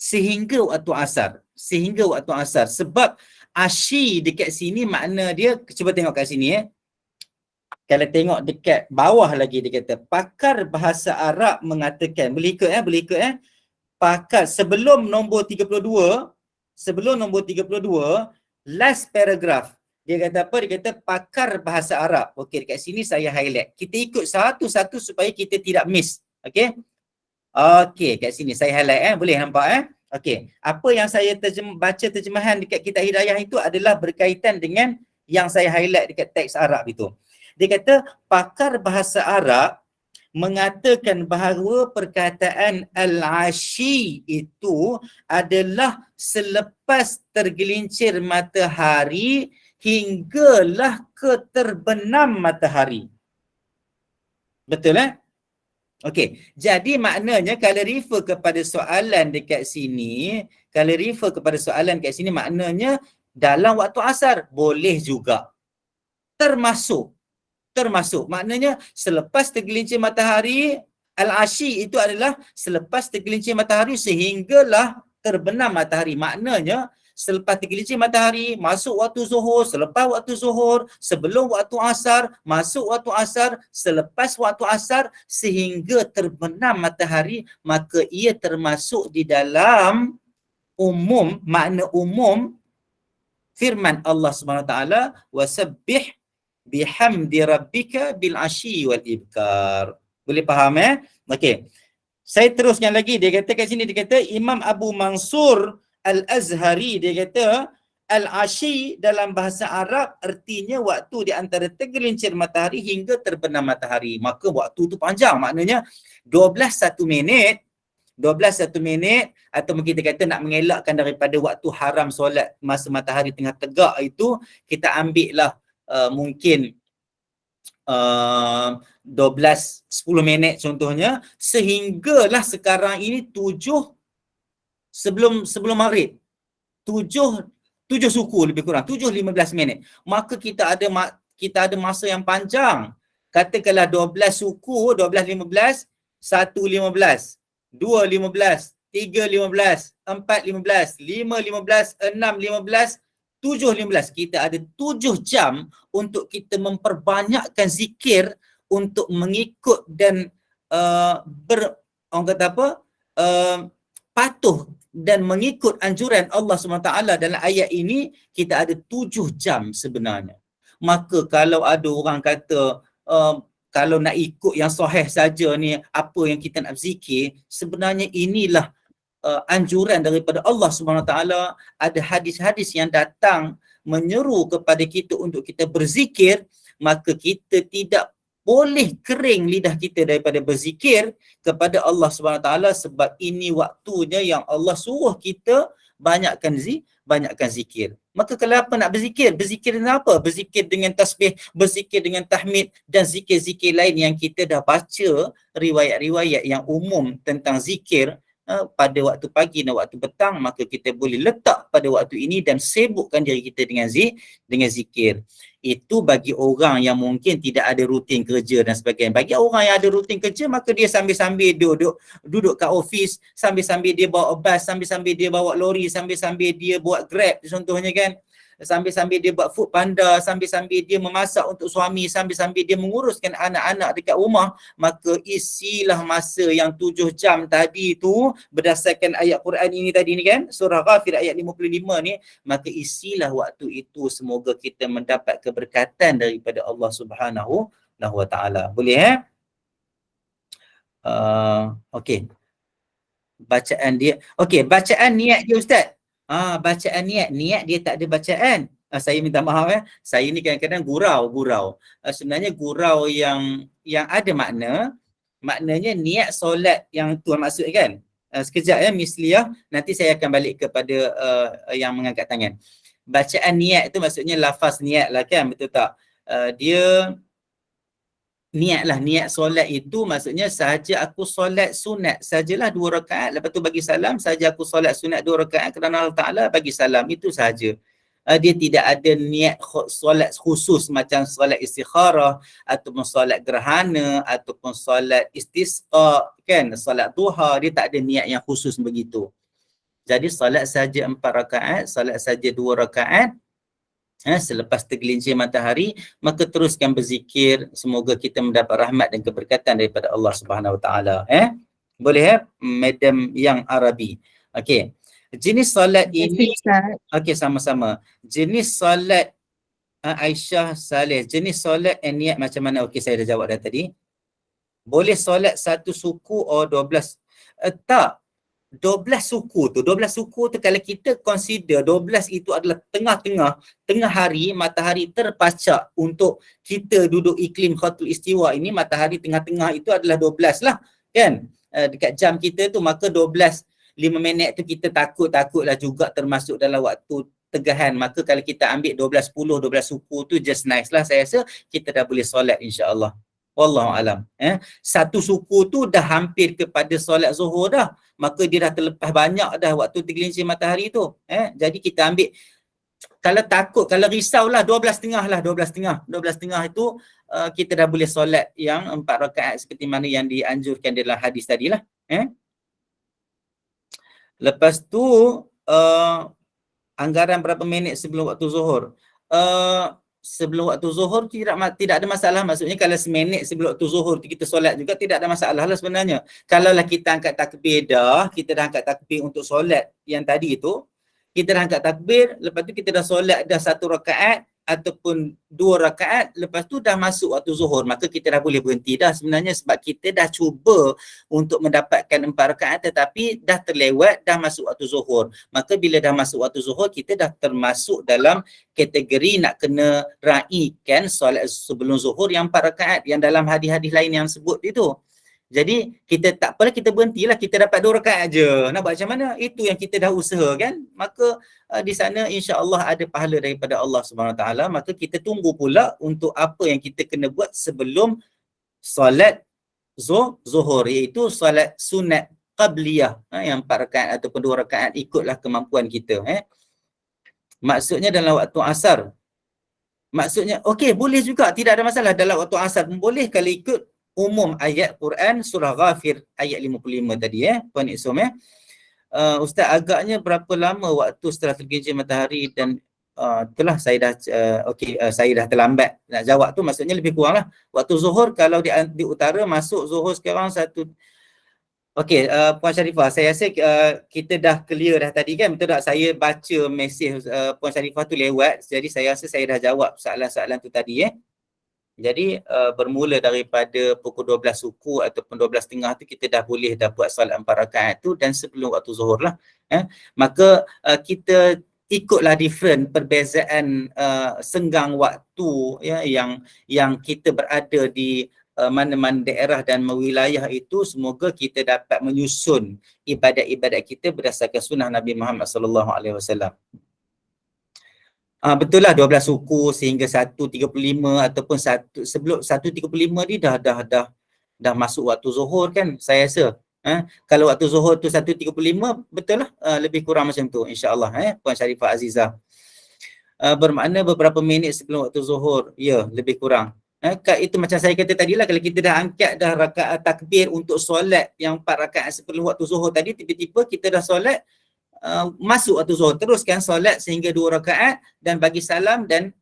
S1: sehingga waktu asar. Sehingga waktu asar. Sebab ashi dekat sini makna dia, cuba tengok kat sini Kalau tengok dekat bawah lagi dia kata, pakar bahasa Arab mengatakan, boleh ikut pakar sebelum nombor 32, last paragraph. Dia kata apa? Dia kata pakar bahasa Arab. Okey, dekat sini saya highlight. Kita ikut satu-satu supaya kita tidak miss. Okey. Okey, kat sini saya highlight boleh nampak Okey. Apa yang saya baca terjemahan dekat Kitab Hidayah itu adalah berkaitan dengan yang saya highlight dekat teks Arab itu. Dia kata pakar bahasa Arab mengatakan bahawa perkataan al-ashi itu adalah selepas tergelincir matahari hinggalah ke terbenam matahari. Betul Okey, jadi maknanya kalau refer kepada soalan dekat sini, maknanya dalam waktu asar boleh juga. Termasuk maknanya selepas tergelincir matahari, al-ashi itu adalah selepas tergelincir matahari sehinggalah terbenam matahari. Maknanya selepas tergelincir matahari, masuk waktu zuhur, selepas waktu zuhur, sebelum waktu asar, masuk waktu asar, selepas waktu asar sehingga terbenam matahari, maka ia termasuk di dalam umum, makna umum firman Allah Subhanahu Wa Taala, wasabbih bihamdi rabbika bil asyi wal ibkar. Boleh faham Okey. Saya teruskan lagi. Dia kata kat sini, dia kata Imam Abu Mansur Al-Azhari, dia kata al-asyi dalam bahasa Arab artinya waktu di antara tergelincir matahari hingga terbenam matahari. Maka waktu tu panjang, maknanya 12 minit atau mungkin kita kata nak mengelakkan daripada waktu haram solat masa matahari tengah tegak itu, kita ambil lah mungkin 10 minit contohnya, sehinggalah sekarang ini 7 sebelum maghrib, 7 suku lebih kurang 7:15 minit. Maka kita ada masa yang panjang. Katakanlah 12 suku, 12:15, 1:15, 2:15, 3:15, 4:15, 5:15, 6:15, 7:15. Kita ada 7 jam untuk kita memperbanyakkan zikir untuk mengikut dan patuh dan mengikut anjuran Allah SWT dalam ayat ini. Kita ada 7 jam sebenarnya. Maka kalau ada orang kata kalau nak ikut yang sahih saja ni, apa yang kita nak zikir, sebenarnya inilah anjuran daripada Allah SWT. Ada hadis-hadis yang datang menyeru kepada kita untuk kita berzikir, maka kita tidak boleh kering lidah kita daripada berzikir kepada Allah SWT, sebab ini waktunya yang Allah suruh kita banyakkan zikir. Maka kalau apa nak berzikir? Berzikir dengan apa? Berzikir dengan tasbih, berzikir dengan tahmid dan zikir-zikir lain yang kita dah baca riwayat-riwayat yang umum tentang zikir pada waktu pagi dan waktu petang. Maka kita boleh letak pada waktu ini dan sibukkan diri kita dengan zikir. Itu bagi orang yang mungkin tidak ada rutin kerja dan sebagainya. Bagi orang yang ada rutin kerja, maka dia sambil-sambil duduk kat office, sambil-sambil dia bawa bas, sambil-sambil dia bawa lori, sambil-sambil dia buat Grab contohnya kan. Sambil-sambil dia buat food panda, sambil-sambil dia memasak untuk suami, sambil-sambil dia menguruskan anak-anak dekat rumah. Maka isilah masa yang 7 jam tadi tu berdasarkan ayat Quran ini tadi ni kan, surah Ghafir ayat 55 ni. Maka isilah waktu itu, semoga kita mendapat keberkatan daripada Allah Subhanahu wa Ta'ala. Boleh okey. Bacaan dia. Okey, bacaan niat dia Ustaz. Bacaan niat dia tak ada bacaan. Saya minta maaf saya ni kadang-kadang gurau. Sebenarnya gurau yang ada maknanya niat solat yang tuan maksud kan. Sekejap misliyah, nanti saya akan balik kepada yang mengangkat tangan. Bacaan niat itu maksudnya lafaz niat lah kan, betul tak? Dia niat solat itu maksudnya sahaja aku solat sunat sajalah 2 rakaat, lepas tu bagi salam, sahaja aku solat sunat 2 rakaat kerana Allah Ta'ala bagi salam, itu sahaja. Dia tidak ada niat solat khusus macam solat istikharah ataupun solat gerhana ataupun solat istisqa kan, solat duha, dia tak ada niat yang khusus begitu. Jadi solat saja 4 rakaat, solat saja 2 rakaat, selepas tergelincir matahari, maka teruskan berzikir, semoga kita mendapat rahmat dan keberkatan daripada Allah Subhanahu Wa Taala. Boleh Madam Yang Arabi. Okey. Jenis solat ini, okey, sama-sama. Jenis solat Aisyah Saleh, jenis solat niat macam mana? Okey, saya dah jawab dah tadi. Boleh solat satu suku atau 12? Tak. 12 suku tu kalau kita consider 12 itu adalah tengah hari, matahari terpacak untuk kita duduk iklim Khatul Istiwa ini, matahari tengah-tengah itu adalah 12 lah kan, dekat jam kita tu, maka 12 5 minit tu kita takutlah juga termasuk dalam waktu tegahan. Maka kalau kita ambil 12 10 12 suku tu just nice lah, saya rasa kita dah boleh solat insya-Allah. Wallahu alam. Satu suku tu dah hampir kepada solat Zuhur dah, maka dia dah terlepas banyak dah waktu tergelincir matahari tu. Jadi kita ambil, kalau takut, kalau risaulah 12.30 itu kita dah boleh solat yang 4 rakaat seperti mana yang dianjurkan dalam hadis tadilah. Lepas tu anggaran berapa minit sebelum waktu Zuhur? Sebelum waktu Zuhur tidak ada masalah. Maksudnya kalau seminit sebelum waktu Zuhur kita solat juga tidak ada masalah lah sebenarnya. Kalaulah kita angkat takbir dah, kita dah angkat takbir untuk solat yang tadi tu, kita dah angkat takbir, lepas tu kita dah solat dah 1 rakaat ataupun 2 rakaat, lepas tu dah masuk waktu Zuhur, maka kita dah boleh berhenti dah sebenarnya, sebab kita dah cuba untuk mendapatkan 4 rakaat tetapi dah terlewat, dah masuk waktu Zuhur. Maka bila dah masuk waktu Zuhur, kita dah termasuk dalam kategori nak kena raikan solat sebelum Zuhur yang 4 rakaat yang dalam hadis-hadis lain yang sebut itu. Jadi kita tak apalah, kita berhentilah, kita dapat 2 rakaat je. Nak buat macam mana? Itu yang kita dah usaha kan. Maka di sana insya-Allah ada pahala daripada Allah Subhanahu Wa Taala. Maka kita tunggu pula untuk apa yang kita kena buat sebelum solat Zuhur, iaitu solat sunat qabliyah, yang 4 rakaat ataupun 2 rakaat, ikutlah kemampuan kita. Maksudnya dalam waktu asar. Maksudnya okey, boleh juga, tidak ada masalah dalam waktu asar pun boleh kalau ikut umum ayat Quran surah Ghafir ayat 55 tadi Puan Iksum Ustaz, agaknya berapa lama waktu setelah tergelincir matahari dan itulah saya dah saya dah terlambat nak jawab tu, maksudnya lebih kurang lah waktu Zuhur. Kalau di utara masuk Zuhur sekarang okey, Puan Sharifah, saya rasa kita dah clear dah tadi kan, betul tak? Saya baca mesej Puan Sharifah tu lewat, jadi saya rasa saya dah jawab soalan-soalan tu tadi Jadi bermula daripada pukul 12 suku ataupun 12.30 tu kita dah boleh dah buat solat 4 rakaat tu dan sebelum waktu Zuhur lah. Maka kita ikutlah different perbezaan senggang waktu yang kita berada di mana-mana daerah dan wilayah itu. Semoga kita dapat menyusun ibadat-ibadat kita berdasarkan sunnah Nabi Muhammad sallallahu alaihi wasallam. Betul lah 12 suku sehingga 1.35 ataupun sebelum 1.35 ni dah masuk waktu Zuhur kan, saya rasa. Kalau waktu Zuhur tu 1.35, betul lah, lebih kurang macam tu insya-Allah Puan Sharifah Azizah. Bermakna beberapa minit sebelum waktu Zuhur, ya, lebih kurang. Itu macam saya kata tadi lah, kalau kita dah angkat dah rakaat takbir untuk solat yang 4 rakaat sebelum waktu Zuhur tadi, tiba-tiba kita dah solat masuk waktu Zuhur, teruskan solat sehingga 2 rakaat dan bagi salam dan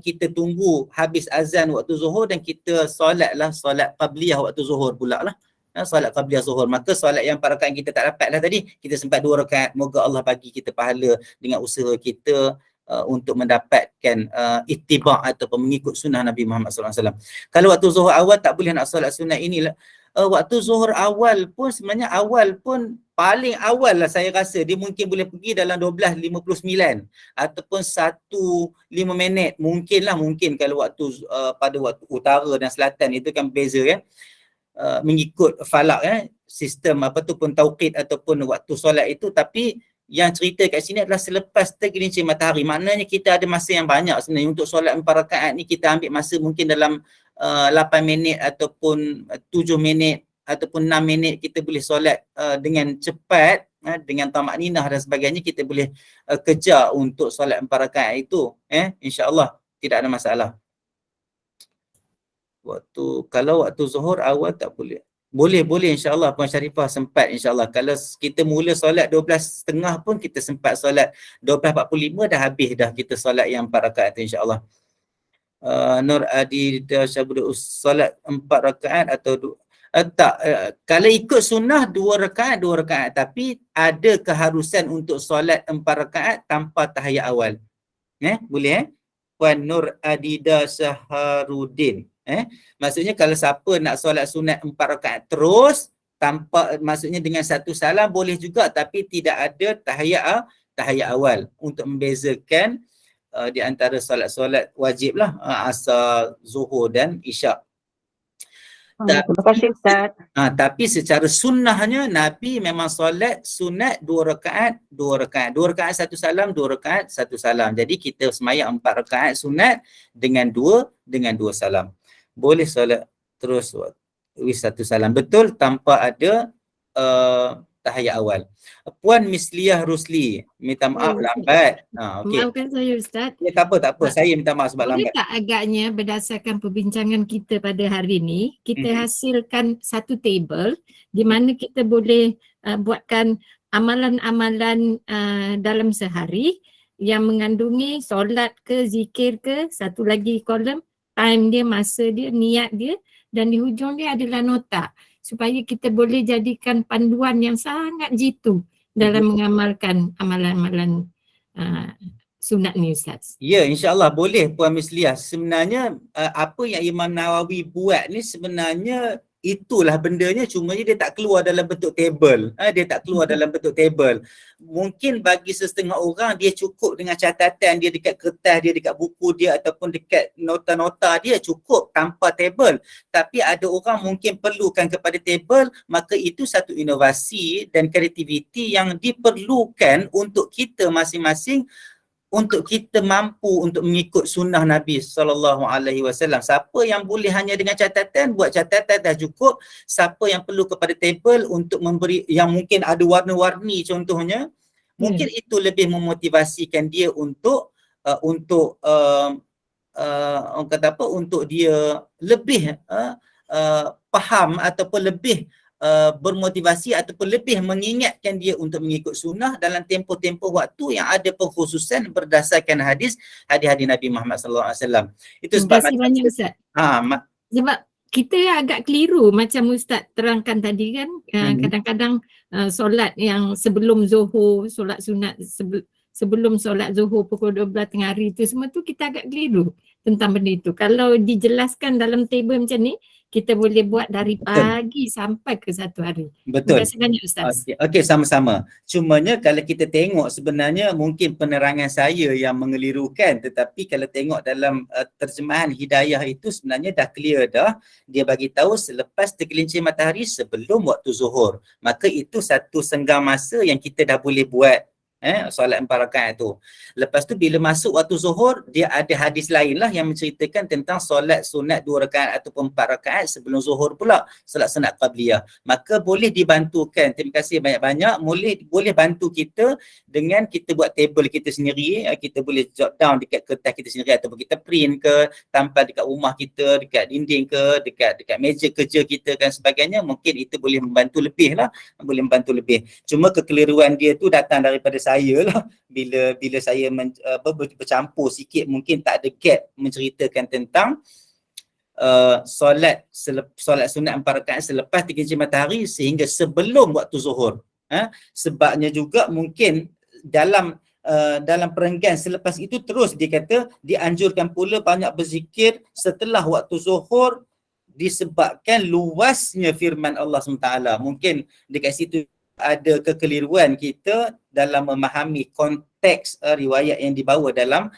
S1: kita tunggu habis azan waktu Zuhur dan kita solatlah solat qabliyah waktu Zuhur pula lah. Solat qabliyah Zuhur, maka solat yang 4 rakaat kita tak dapat lah tadi, kita sempat 2 rakaat. Moga Allah bagi kita pahala dengan usaha kita untuk mendapatkan ittiba' ataupun mengikut sunnah Nabi Muhammad SAW. Kalau waktu Zuhur awal tak boleh nak solat sunat inilah. Waktu Zuhur awal pun sebenarnya paling awal lah saya rasa dia mungkin boleh pergi dalam 12.59 ataupun 1.5 minit mungkin kalau waktu pada waktu utara dan selatan itu kan beza kan, mengikut falak sistem apa tu pun tauqid ataupun waktu solat itu. Tapi yang cerita kat sini adalah selepas tergelincir matahari, maknanya kita ada masa yang banyak sebenarnya untuk solat 4 rakaat ni. Kita ambil masa mungkin dalam 8 minit ataupun 7 minit ataupun 6 minit kita boleh solat dengan cepat, dengan tamakninah dan sebagainya. Kita boleh kejar untuk solat 4 rakaat itu, insya-Allah tidak ada masalah. Kalau waktu Zuhur awal tak boleh. Boleh insya-Allah Puan Sharifah sempat insya-Allah. Kalau kita mula solat 12.30 pun kita sempat solat 12.45 dah habis dah kita solat yang 4 rakaat tu insya-Allah. Nur Adida Syabdu solat 4 rakaat atau tak, kalau ikut sunnah 2 rakaat tapi ada keharusan untuk solat 4 rakaat tanpa tahiyat awal. Boleh Puan Nur Adida Syaharudin. Maksudnya kalau siapa nak solat sunat 4 rakaat terus tanpa, maksudnya dengan satu salam boleh juga, tapi tidak ada tahiyat awal untuk membezakan di antara solat-solat wajib lah, asar, zuhur dan isyak.
S3: Terima kasih Ustaz.
S1: Tapi secara sunnahnya Nabi memang solat sunat 2 rakaat 2 rakaat satu salam, 2 rakaat satu salam. Jadi kita semayang 4 rakaat sunat dengan 2 salam. Boleh solat terus satu salam betul tanpa ada tahiyat awal. Puan Misliah Rusli, minta maaf lambat. Okay.
S4: Maafkan saya Ustaz.
S1: Ya, tak apa. Saya minta maaf sebab
S4: Boleh
S1: lambat.
S4: tak agaknya berdasarkan perbincangan kita pada hari ini, kita hasilkan satu table di mana kita boleh buatkan amalan-amalan dalam sehari yang mengandungi solat ke, zikir ke, satu lagi kolom time dia, masa dia, niat dia, dan di hujung dia adalah nota, supaya kita boleh jadikan panduan yang sangat jitu dalam mengamalkan amalan-amalan sunat ni Ustaz.
S1: Ya, insya-Allah boleh Puan Misliah. Sebenarnya apa yang Imam Nawawi buat ni sebenarnya itulah bendanya, cuma dia tak keluar dalam bentuk table. Dia tak keluar dalam bentuk table. Mungkin bagi setengah orang dia cukup dengan catatan dia dekat kertas dia, dekat buku dia ataupun dekat nota-nota dia cukup tanpa table. Tapi ada orang mungkin perlukan kepada table, maka itu satu inovasi dan kreativiti yang diperlukan untuk kita masing-masing, untuk kita mampu untuk mengikut sunnah Nabi SAW. Siapa yang boleh hanya dengan catatan, buat catatan dah cukup. Siapa yang perlu kepada table untuk memberi, yang mungkin ada warna-warni contohnya, mungkin itu lebih memotivasikan dia untuk orang kata apa, untuk dia lebih faham ataupun lebih bermotivasi ataupun lebih mengingatkan dia untuk mengikut sunnah dalam tempoh-tempoh waktu yang ada pengkhususan berdasarkan hadis Nabi Muhammad SAW. Itu sebab
S4: terima kasih banyak Ustaz. Sebab kita agak keliru macam Ustaz terangkan tadi kan, kadang-kadang solat yang sebelum zuhur, solat sunat sebelum solat zuhur pukul 12 tengah hari tu semua tu kita agak keliru tentang benda itu. Kalau dijelaskan dalam table macam ni, kita boleh buat dari pagi sampai ke satu hari.
S1: Betul.
S4: Terima kasih banyak Ustaz.
S1: Okey, sama-sama. Cumanya kalau kita tengok sebenarnya mungkin penerangan saya yang mengelirukan, tetapi kalau tengok dalam terjemahan hidayah itu sebenarnya dah clear dah. Dia bagi tahu selepas tergelincir matahari sebelum waktu zuhur. Maka itu satu senggang masa yang kita dah boleh buat solat 4 rakaat tu. Lepas tu bila masuk waktu zuhur, dia ada hadis lain lah yang menceritakan tentang solat sunat 2 rakaat ataupun 4 rakaat sebelum zuhur pula, solat sunat qabliyah. Maka boleh dibantukan. Terima kasih banyak-banyak. Boleh bantu kita dengan kita buat table kita sendiri. Kita boleh jot down dekat kertas kita sendiri ataupun kita print ke, tampal dekat rumah kita, dekat dinding ke, dekat meja kerja kita dan sebagainya. Mungkin itu boleh membantu lebih lah. Boleh membantu lebih. Cuma kekeliruan dia tu datang daripada saya lah, bila saya bercampur sikit, mungkin tak ada gap menceritakan tentang solat sunat 4 rakaat selepas tergelincir matahari sehingga sebelum waktu zuhur. Sebabnya juga mungkin dalam perenggan selepas itu terus dia kata dianjurkan pula banyak berzikir setelah waktu zuhur disebabkan luasnya firman Allah SWT. Mungkin dekat situ ada kekeliruan kita dalam memahami konteks riwayat yang dibawa dalam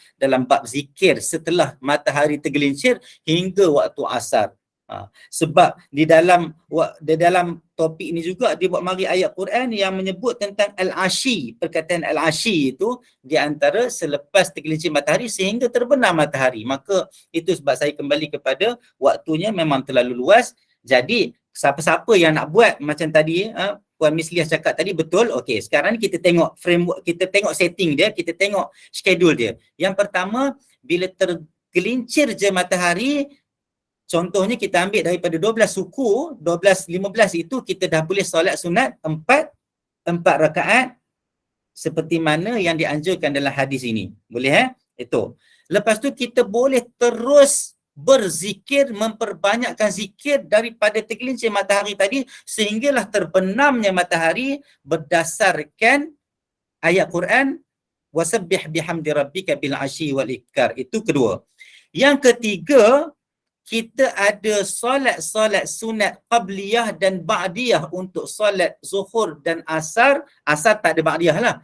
S1: bab zikir setelah matahari tergelincir hingga waktu asar. Sebab di dalam topik ini juga dia buat mari ayat Quran yang menyebut tentang al-ashi. Perkataan al-ashi itu di antara selepas tergelincir matahari sehingga terbenam matahari. Maka itu sebab saya kembali kepada waktunya memang terlalu luas. Jadi siapa-siapa yang nak buat macam tadi Puan Misliah cakap tadi betul. Okey, sekarang ni kita tengok framework, kita tengok setting dia, kita tengok schedule dia. Yang pertama, bila tergelincir je matahari, contohnya kita ambil daripada 12 suku, 12, 15 itu kita dah boleh solat sunat 4 rakaat seperti mana yang dianjurkan dalam hadis ini. Boleh Itu. Lepas tu kita boleh terus berzikir, memperbanyakkan zikir daripada tergelincir matahari tadi sehinggalah terbenamnya matahari berdasarkan ayat Quran wasabbih bihamdi rabbika bil asyi wal ibkar. Itu kedua. Yang ketiga, kita ada solat sunat qabliyah dan ba'diyah untuk solat zuhur dan asar. Asar tak ada ba'diyah lah.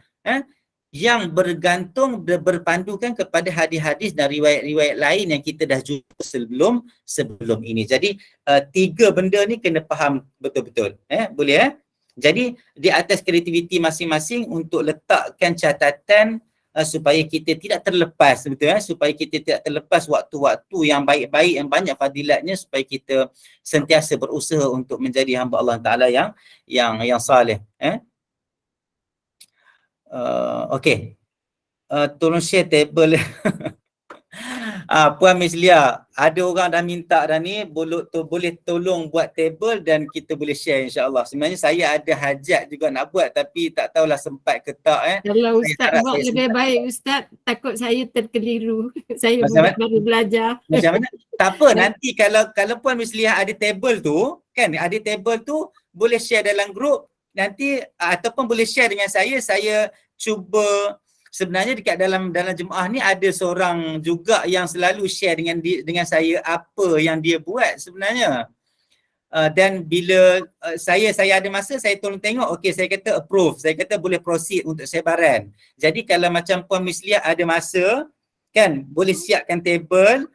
S1: Yang bergantung, berpandukan kepada hadis-hadis dan riwayat-riwayat lain yang kita dah jumpa sebelum ini. Jadi 3 benda ni kena faham betul-betul. Boleh Jadi di atas kreativiti masing-masing untuk letakkan catatan supaya kita tidak terlepas, betul supaya kita tidak terlepas waktu-waktu yang baik-baik, yang banyak fadilatnya, supaya kita sentiasa berusaha untuk menjadi hamba Allah Taala yang saleh. Okey. Tolong share table. Puan Miss Lia, ada orang dah minta dah ni, boleh tolong buat table dan kita boleh share insya-Allah. Sebenarnya saya ada hajat juga nak buat tapi tak tahulah sempat ke tak.
S4: Kalau Ustaz buat lebih baik Ustaz, takut saya terkeliru. Saya baru belajar.
S1: Macam mana? Tak apa, nanti kalau Puan Miss Lia ada table tu, kan ada table tu boleh share dalam grup nanti, ataupun boleh share dengan saya cuba. Sebenarnya dekat dalam jemaah ni ada seorang juga yang selalu share dengan saya apa yang dia buat sebenarnya. Dan bila saya ada masa, saya tolong tengok, okey, saya kata approve, saya kata boleh proceed untuk sebaran. Jadi kalau macam Puan Miss Lia ada masa, kan, boleh siapkan table,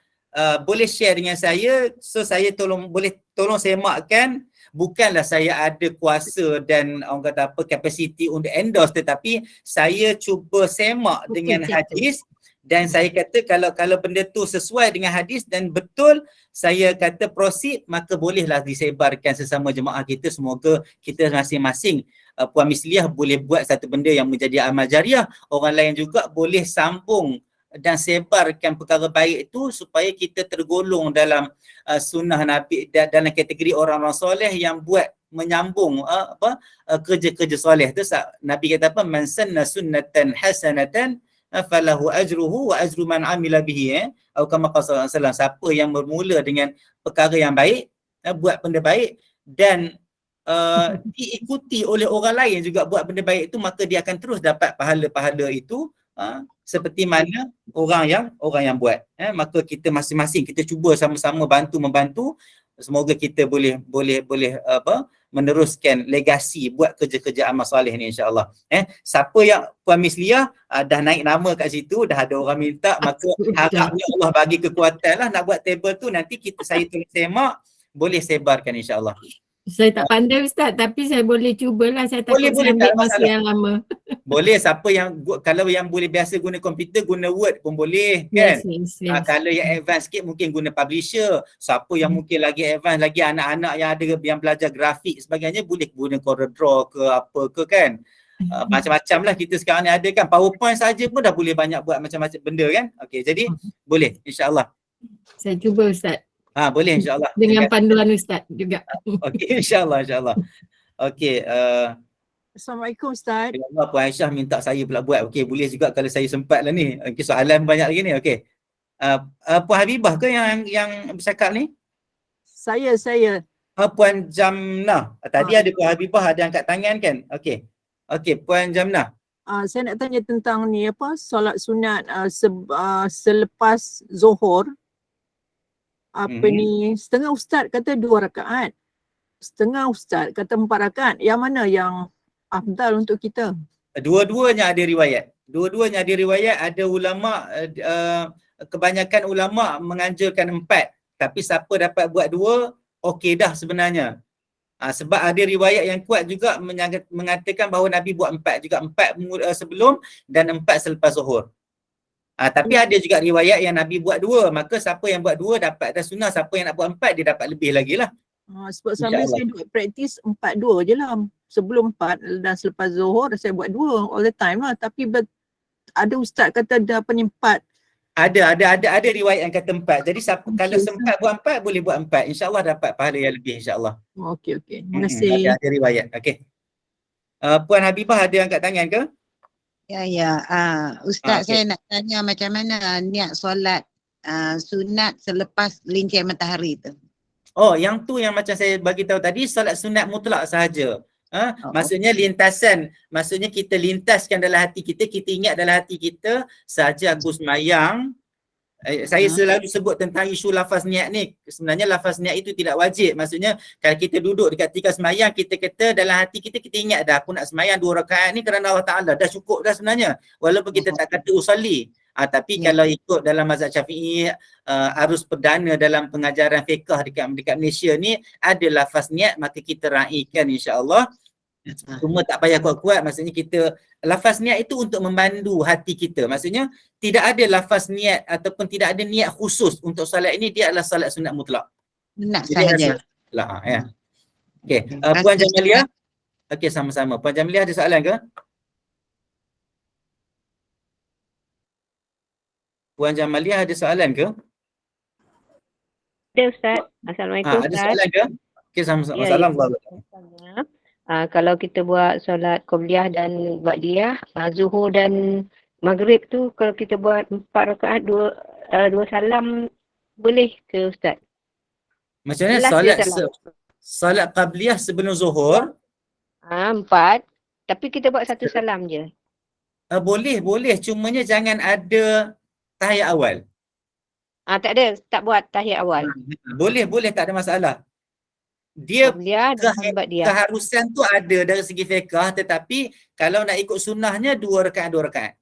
S1: boleh share dengan saya, so saya boleh tolong semakkan. Bukanlah saya ada kuasa dan orang kata apa capacity untuk endorse, tetapi saya cuba semak dengan hadis dan saya kata kalau benda tu sesuai dengan hadis dan betul, saya kata proceed, maka bolehlah disebarkan sesama jemaah kita. Semoga kita masing-masing Puan Miss Lia boleh buat satu benda yang menjadi amal jariah, orang lain juga boleh sambung dan sebarkan perkara baik itu supaya kita tergolong dalam sunnah Nabi, dalam kategori orang-orang soleh yang buat menyambung kerja-kerja soleh tu. Nabi kata apa? Man sanna sunnatan hasanatan falahu ajruhu wa ajru man amila bihi. Atau kama qala sallallahu, siapa yang bermula dengan perkara yang baik, buat benda baik dan diikuti oleh orang lain juga buat benda baik itu, maka dia akan terus dapat pahala-pahala itu seperti mana orang yang buat. Maka kita masing-masing kita cuba sama-sama membantu. Semoga kita boleh meneruskan legasi buat kerja-kerja amal soleh ni insya-Allah. Siapa yang Puan Miss Lia dah naik nama kat situ, dah ada orang minta, maka harapnya Allah bagi kekuatan lah nak buat table tu. Nanti saya tolong semak, boleh sebarkan insya-Allah.
S4: Saya tak pandai Ustaz, tapi saya boleh cubalah. Saya takut saya ambil masa yang lama.
S1: Boleh, siapa yang kalau yang boleh biasa guna komputer, guna Word pun boleh, kan? Yes. Kalau yang advance sikit mungkin guna publisher. Siapa yang mungkin lagi advance lagi, anak-anak yang ada yang belajar grafik sebagainya, boleh guna CorelDRAW ke apa ke, kan? Macam-macam lah kita sekarang ni ada, kan? PowerPoint saja pun dah boleh banyak buat macam-macam benda, kan? Okey, jadi boleh insya-Allah. Saya
S4: cuba Ustaz.
S1: Boleh insya-Allah.
S4: Dengan panduan Ustaz juga.
S1: Okey, insya-Allah. Okey,
S3: Assalamualaikum Ustaz.
S1: Allah, Puan Aisyah minta saya pula buat. Okey, boleh juga kalau saya sempat lah ni. Okey, soalan banyak lagi ni. Okey. Puan Habibah ke yang bercakap ni?
S3: Saya.
S1: Puan Jamnah. Tadi ada Puan Habibah ada angkat tangan, kan? Okey. Okey, Puan Jamnah.
S3: Saya nak tanya tentang ni solat sunat selepas Zuhur. Setengah ustaz kata 2 rakaat. Setengah ustaz kata 4 rakaat. Yang mana yang afdal untuk kita?
S1: Dua-duanya ada riwayat. Ada ulama, kebanyakan ulama menganjurkan 4. Tapi siapa dapat buat 2, okey dah sebenarnya. Sebab ada riwayat yang kuat juga mengatakan bahawa Nabi buat 4 juga. 4 sebelum dan 4 selepas Zuhur. Tapi ada juga riwayat yang Nabi buat 2. Maka siapa yang buat 2 dapat dah sunnah. Siapa yang nak buat 4 dia dapat lebih lagi lah.
S3: Sebab sampai saya buat praktis 4-2 je lah. Sebelum 4 dan selepas Zuhur saya buat 2 all the time lah. Tapi ada ustaz kata ada 4
S1: Ada riwayat yang kata 4. Jadi siapa kalau
S3: Okey,
S1: sempat buat 4 boleh buat 4. InsyaAllah dapat pahala yang lebih insyaAllah.
S3: Okey. Terima kasih.
S1: Ada riwayat. Okey. Puan Habibah ada angkat tangan ke?
S2: Ya. Ustaz,
S1: okey.
S2: saya nak tanya macam mana niat solat sunat selepas lincir matahari tu.
S1: Oh, yang tu yang macam saya bagi tahu tadi, solat sunat mutlak sahaja. Maksudnya lintasan, maksudnya kita lintaskan dalam hati kita, kita ingat dalam hati kita, sahaja aku semayang. Saya selalu sebut tentang isu lafaz niat ni. Sebenarnya lafaz niat itu tidak wajib. Maksudnya kalau kita duduk dekat tika semayang, kita kata dalam hati kita, kita ingat dah aku nak semayang 2 rakaat ni kerana Allah Ta'ala. Dah cukup dah sebenarnya. Walaupun kita tak kata usalli. Tapi kalau ikut dalam mazhab Syafi'i, arus perdana dalam pengajaran fiqh dekat Malaysia ni, ada lafaz niat, maka kita raikan insya-Allah. Cuma tak payah kuat-kuat, maksudnya kita lafaz niat itu untuk memandu hati kita. Maksudnya tidak ada lafaz niat ataupun tidak ada niat khusus untuk solat ini, dia adalah solat sunat mutlak.
S2: Sunat sahaja.
S1: Ya. Okey, Puan Jamaliah. Okey, sama-sama. Puan Jamaliah ada soalan ke? Puan Jamaliah ada soalan ke?
S5: Ada Ustaz. Assalamualaikum
S1: Ada
S5: Ustaz.
S1: soalan ke? Okey, sama-sama. Assalamualaikum.
S5: Kalau kita buat solat qobliyah dan ba'diyah, zuhur dan maghrib tu, kalau kita buat 4 rakaat, 2 salam, boleh ke Ustaz?
S1: Macam mana solat qabliyah sebelum zuhur?
S5: 4, tapi kita buat 1 salam je.
S1: Boleh. Cumanya jangan ada tahiyat awal.
S5: Tak ada, tak buat tahiyat awal.
S1: Boleh, tak ada masalah. Dia keharusan tu ada dari segi fiqh, tetapi kalau nak ikut sunnahnya 2 rakaat.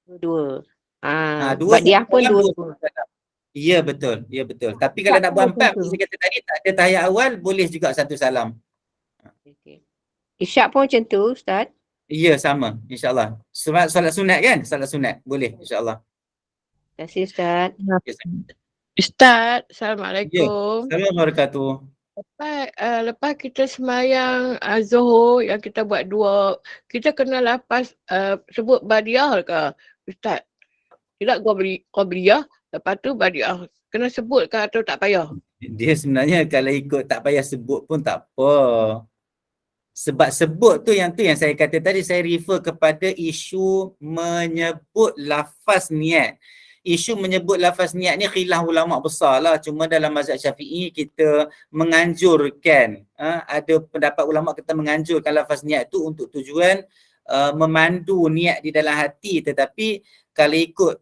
S5: 2. Ba'diyah pun 2.
S1: Ya betul. Tapi kalau nak buat 4, saya kata tadi tak ada tahiyat awal, boleh juga 1 salam.
S5: Isyak pun macam tu Ustaz?
S1: Ya, sama insya-Allah. Solat sunat kan? Solat sunat boleh insya-Allah.
S5: Terima kasih Ustaz.
S6: Ustaz, Assalamualaikum.
S1: Assalamualaikum warahmatullahi wabarakatuh.
S6: Lepas kita semayang Zuhur yang kita buat 2, kita kena sebut badiah ke Ustaz? Tidak qobliyah, lepas tu badiah. Kena sebut ke atau tak payah?
S1: Dia sebenarnya kalau ikut tak payah sebut pun tak apa. Sebab sebut tu yang saya kata tadi, saya refer kepada isu menyebut lafaz niat. Isu menyebut lafaz niat ni khilaf ulama besar lah. Cuma dalam mazhab Syafi'i kita menganjurkan, ada pendapat ulama kita menganjurkan lafaz niat tu untuk tujuan memandu niat di dalam hati. Tetapi kalau ikut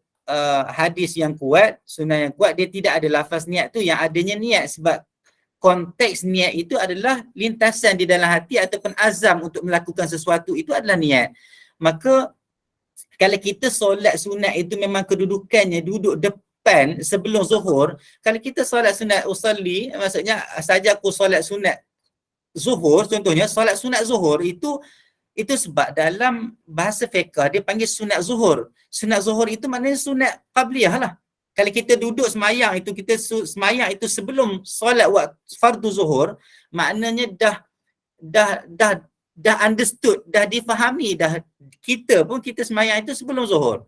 S1: hadis yang kuat, sunnah yang kuat, dia tidak ada lafaz niat tu, yang adanya niat. Sebab konteks niat itu adalah lintasan di dalam hati ataupun azam untuk melakukan sesuatu, itu adalah niat. Maka kalau kita solat sunat itu memang kedudukannya duduk depan sebelum zuhur. Kalau kita solat sunat usalli, maksudnya saja aku solat sunat zuhur, contohnya solat sunat zuhur itu sebab dalam bahasa fiqh dia panggil sunat zuhur. Sunat zuhur itu maknanya sunat qabliyah lah. Kalau kita duduk semayang itu, kita semayang itu sebelum solat waktu fardu zuhur, maknanya dah understood, dah difahami, kita semayang itu sebelum zuhur.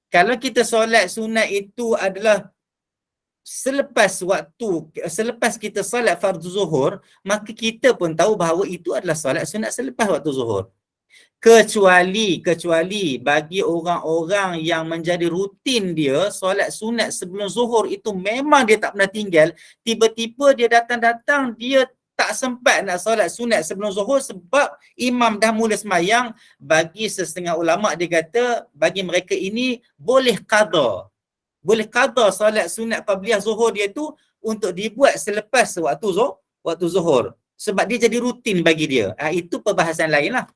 S1: Kalau kita solat sunat itu adalah selepas kita solat fardu zuhur, maka kita pun tahu bahawa itu adalah solat sunat selepas waktu zuhur. Kecuali bagi orang-orang yang menjadi rutin dia solat sunat sebelum zuhur itu memang dia tak pernah tinggal, tiba-tiba dia datang dia tak sempat nak solat sunat sebelum zuhur sebab imam dah mula semayang. Bagi setengah ulama dia kata bagi mereka ini boleh qada solat sunat qabliyah zuhur dia tu untuk dibuat selepas waktu zuhur sebab dia jadi rutin bagi dia. Itu perbahasan lain lah.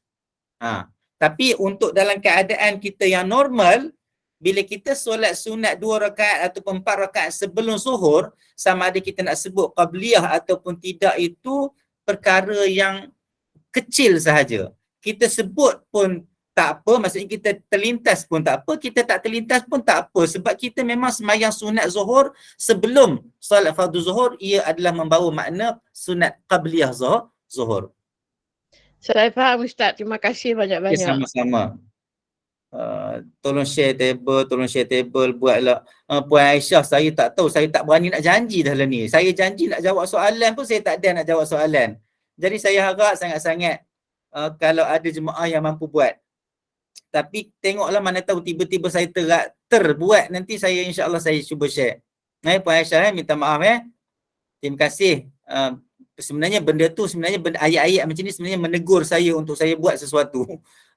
S1: Tapi untuk dalam keadaan kita yang normal, bila kita solat sunat 2 rakaat ataupun 4 rakaat sebelum zuhur, sama ada kita nak sebut qabliyah ataupun tidak, itu perkara yang kecil sahaja. Kita sebut pun tak apa, maksudnya kita terlintas pun tak apa, kita tak terlintas pun tak apa, sebab kita memang semayang sunat zuhur sebelum solat fardu zuhur, ia adalah membawa makna sunat qabliyah zuhur.
S6: Saya faham Ustaz, terima kasih banyak-banyak.
S1: Sama-sama. tolong share table, buatlah. Puan Aisyah, saya tak tahu, saya tak berani nak janji dah lah ni. Saya janji nak jawab soalan pun saya tak ada nak jawab soalan. Jadi saya harap sangat-sangat kalau ada jemaah yang mampu buat. Tapi tengoklah, mana tahu tiba-tiba saya terbuat, nanti saya insya-Allah saya cuba share. Puan Aisyah, minta maaf Terima kasih. Sebenarnya benda tu, ayat-ayat macam ni sebenarnya menegur saya untuk saya buat sesuatu.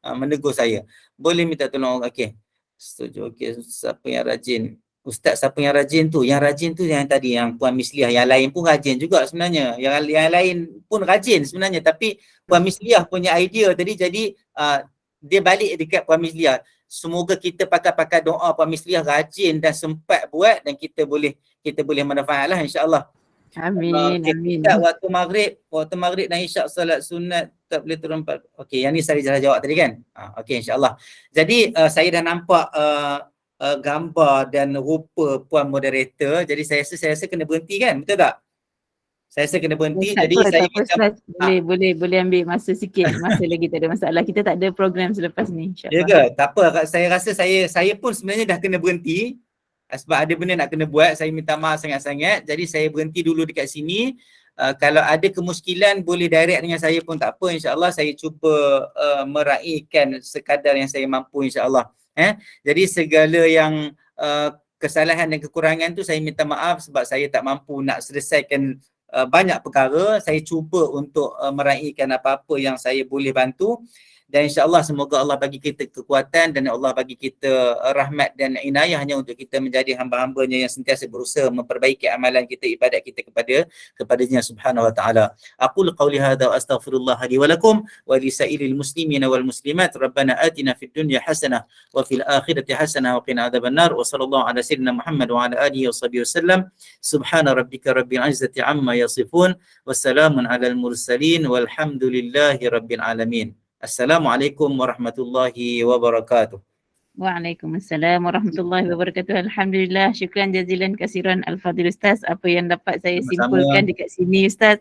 S1: Menegur saya. Boleh minta tolong. Okey. Setuju. Okey, siapa yang rajin? Ustaz, siapa yang rajin tu? Yang rajin tu yang tadi, yang Puan Misliah. Yang lain pun rajin juga sebenarnya. Yang lain pun rajin sebenarnya. Tapi Puan Misliah punya idea tadi, jadi dia balik dekat Puan Misliah. Semoga kita pakai doa Puan Misliah rajin dan sempat buat, dan kita boleh manfaatlah insya-Allah.
S3: Amin. Amin.
S1: Waktu maghrib dan isyak solat sunat tak boleh turun 4. Okey, yang ni saya dah jawab tadi kan? Okey, insya-Allah. Jadi saya dah nampak gambar dan rupa puan moderator, jadi saya rasa kena berhenti kan? Betul tak? Saya rasa kena berhenti.
S3: Tak
S1: jadi
S3: apa,
S1: saya
S3: tak apa, boleh ambil masa sikit. Masa lagi tak ada masalah. Kita tak ada program selepas ni, insya-Allah.
S1: Ya ke? Tak apa, saya rasa saya pun sebenarnya dah kena berhenti. Sebab ada benda nak kena buat, saya minta maaf sangat-sangat. Jadi saya berhenti dulu dekat sini. Kalau ada kemuskilan boleh direct dengan saya pun tak apa, insya-Allah saya cuba meraihkan sekadar yang saya mampu, insya-Allah. Jadi segala yang kesalahan dan kekurangan tu saya minta maaf, sebab saya tak mampu nak selesaikan banyak perkara. Saya cuba untuk meraihkan apa-apa yang saya boleh bantu. Dan insya-Allah semoga Allah bagi kita kekuatan dan Allah bagi kita rahmat dan inayahnya untuk kita menjadi hamba-hambanya yang sentiasa berusaha memperbaiki amalan kita, ibadat kita kepadanya subhanahu wa ta'ala. Aqulu qawli hadha wa astaghfirullah li wa lakum wa li sa'iril muslimina wal muslimat. Rabbana atina fid dunya hasanah wa fil akhirati hasanah wa qina adzabannar. Wa sallallahu ala sayyidina Muhammad wa ala alihi wa sahbihi wasallam. Subhana rabbika rabbil izzati amma yasifun. Wassalamun alal mursalin walhamdulillahi rabbil alamin. Assalamualaikum warahmatullahi wabarakatuh.
S3: Waalaikumsalam warahmatullahi wabarakatuh. Alhamdulillah, syukran jazilan kasiran Al-Fadhil Ustaz. Apa yang dapat saya simpulkan dekat sini Ustaz,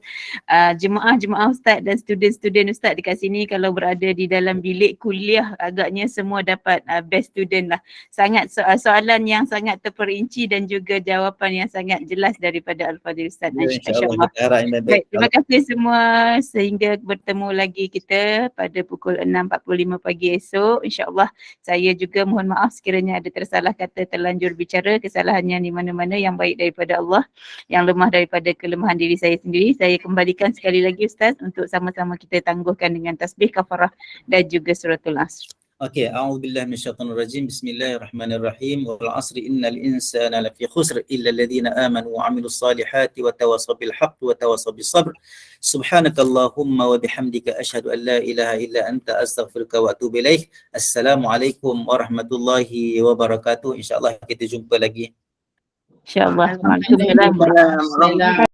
S3: jemaah-jemaah Ustaz dan student-student Ustaz dekat sini kalau berada di dalam bilik kuliah, agaknya semua dapat best student lah. Sangat soalan yang sangat terperinci dan juga jawapan yang sangat jelas daripada Al-Fadhil Ustaz. InsyaAllah. Baik, terima kasih semua, sehingga bertemu lagi kita pada pukul 6.45 pagi esok. InsyaAllah. Saya juga mohon maaf sekiranya ada tersalah kata, terlanjur bicara, kesalahannya di mana-mana, yang baik daripada Allah, yang lemah daripada kelemahan diri saya sendiri. Saya kembalikan sekali lagi Ustaz untuk sama-sama kita tangguhkan dengan tasbih kafarah dan juga suratul Asr.
S1: Okey, a'udzubillahi minasyaitonir rajim. Bismillahirrahmanirrahim. Wal 'asri innal insana lafi khusr illa alladhina amanu wa 'amilus salihati wa tawassaw bil haqqi wa tawassaw bis sabr. Subhanakallahumma wa bihamdika asyhadu an la ilaha illa anta astaghfiruka wa atubu ilaik. Assalamualaikum warahmatullahi wabarakatuh. Insya-Allah kita jumpa lagi.
S3: InsyaAllah. Waalaikumsalam.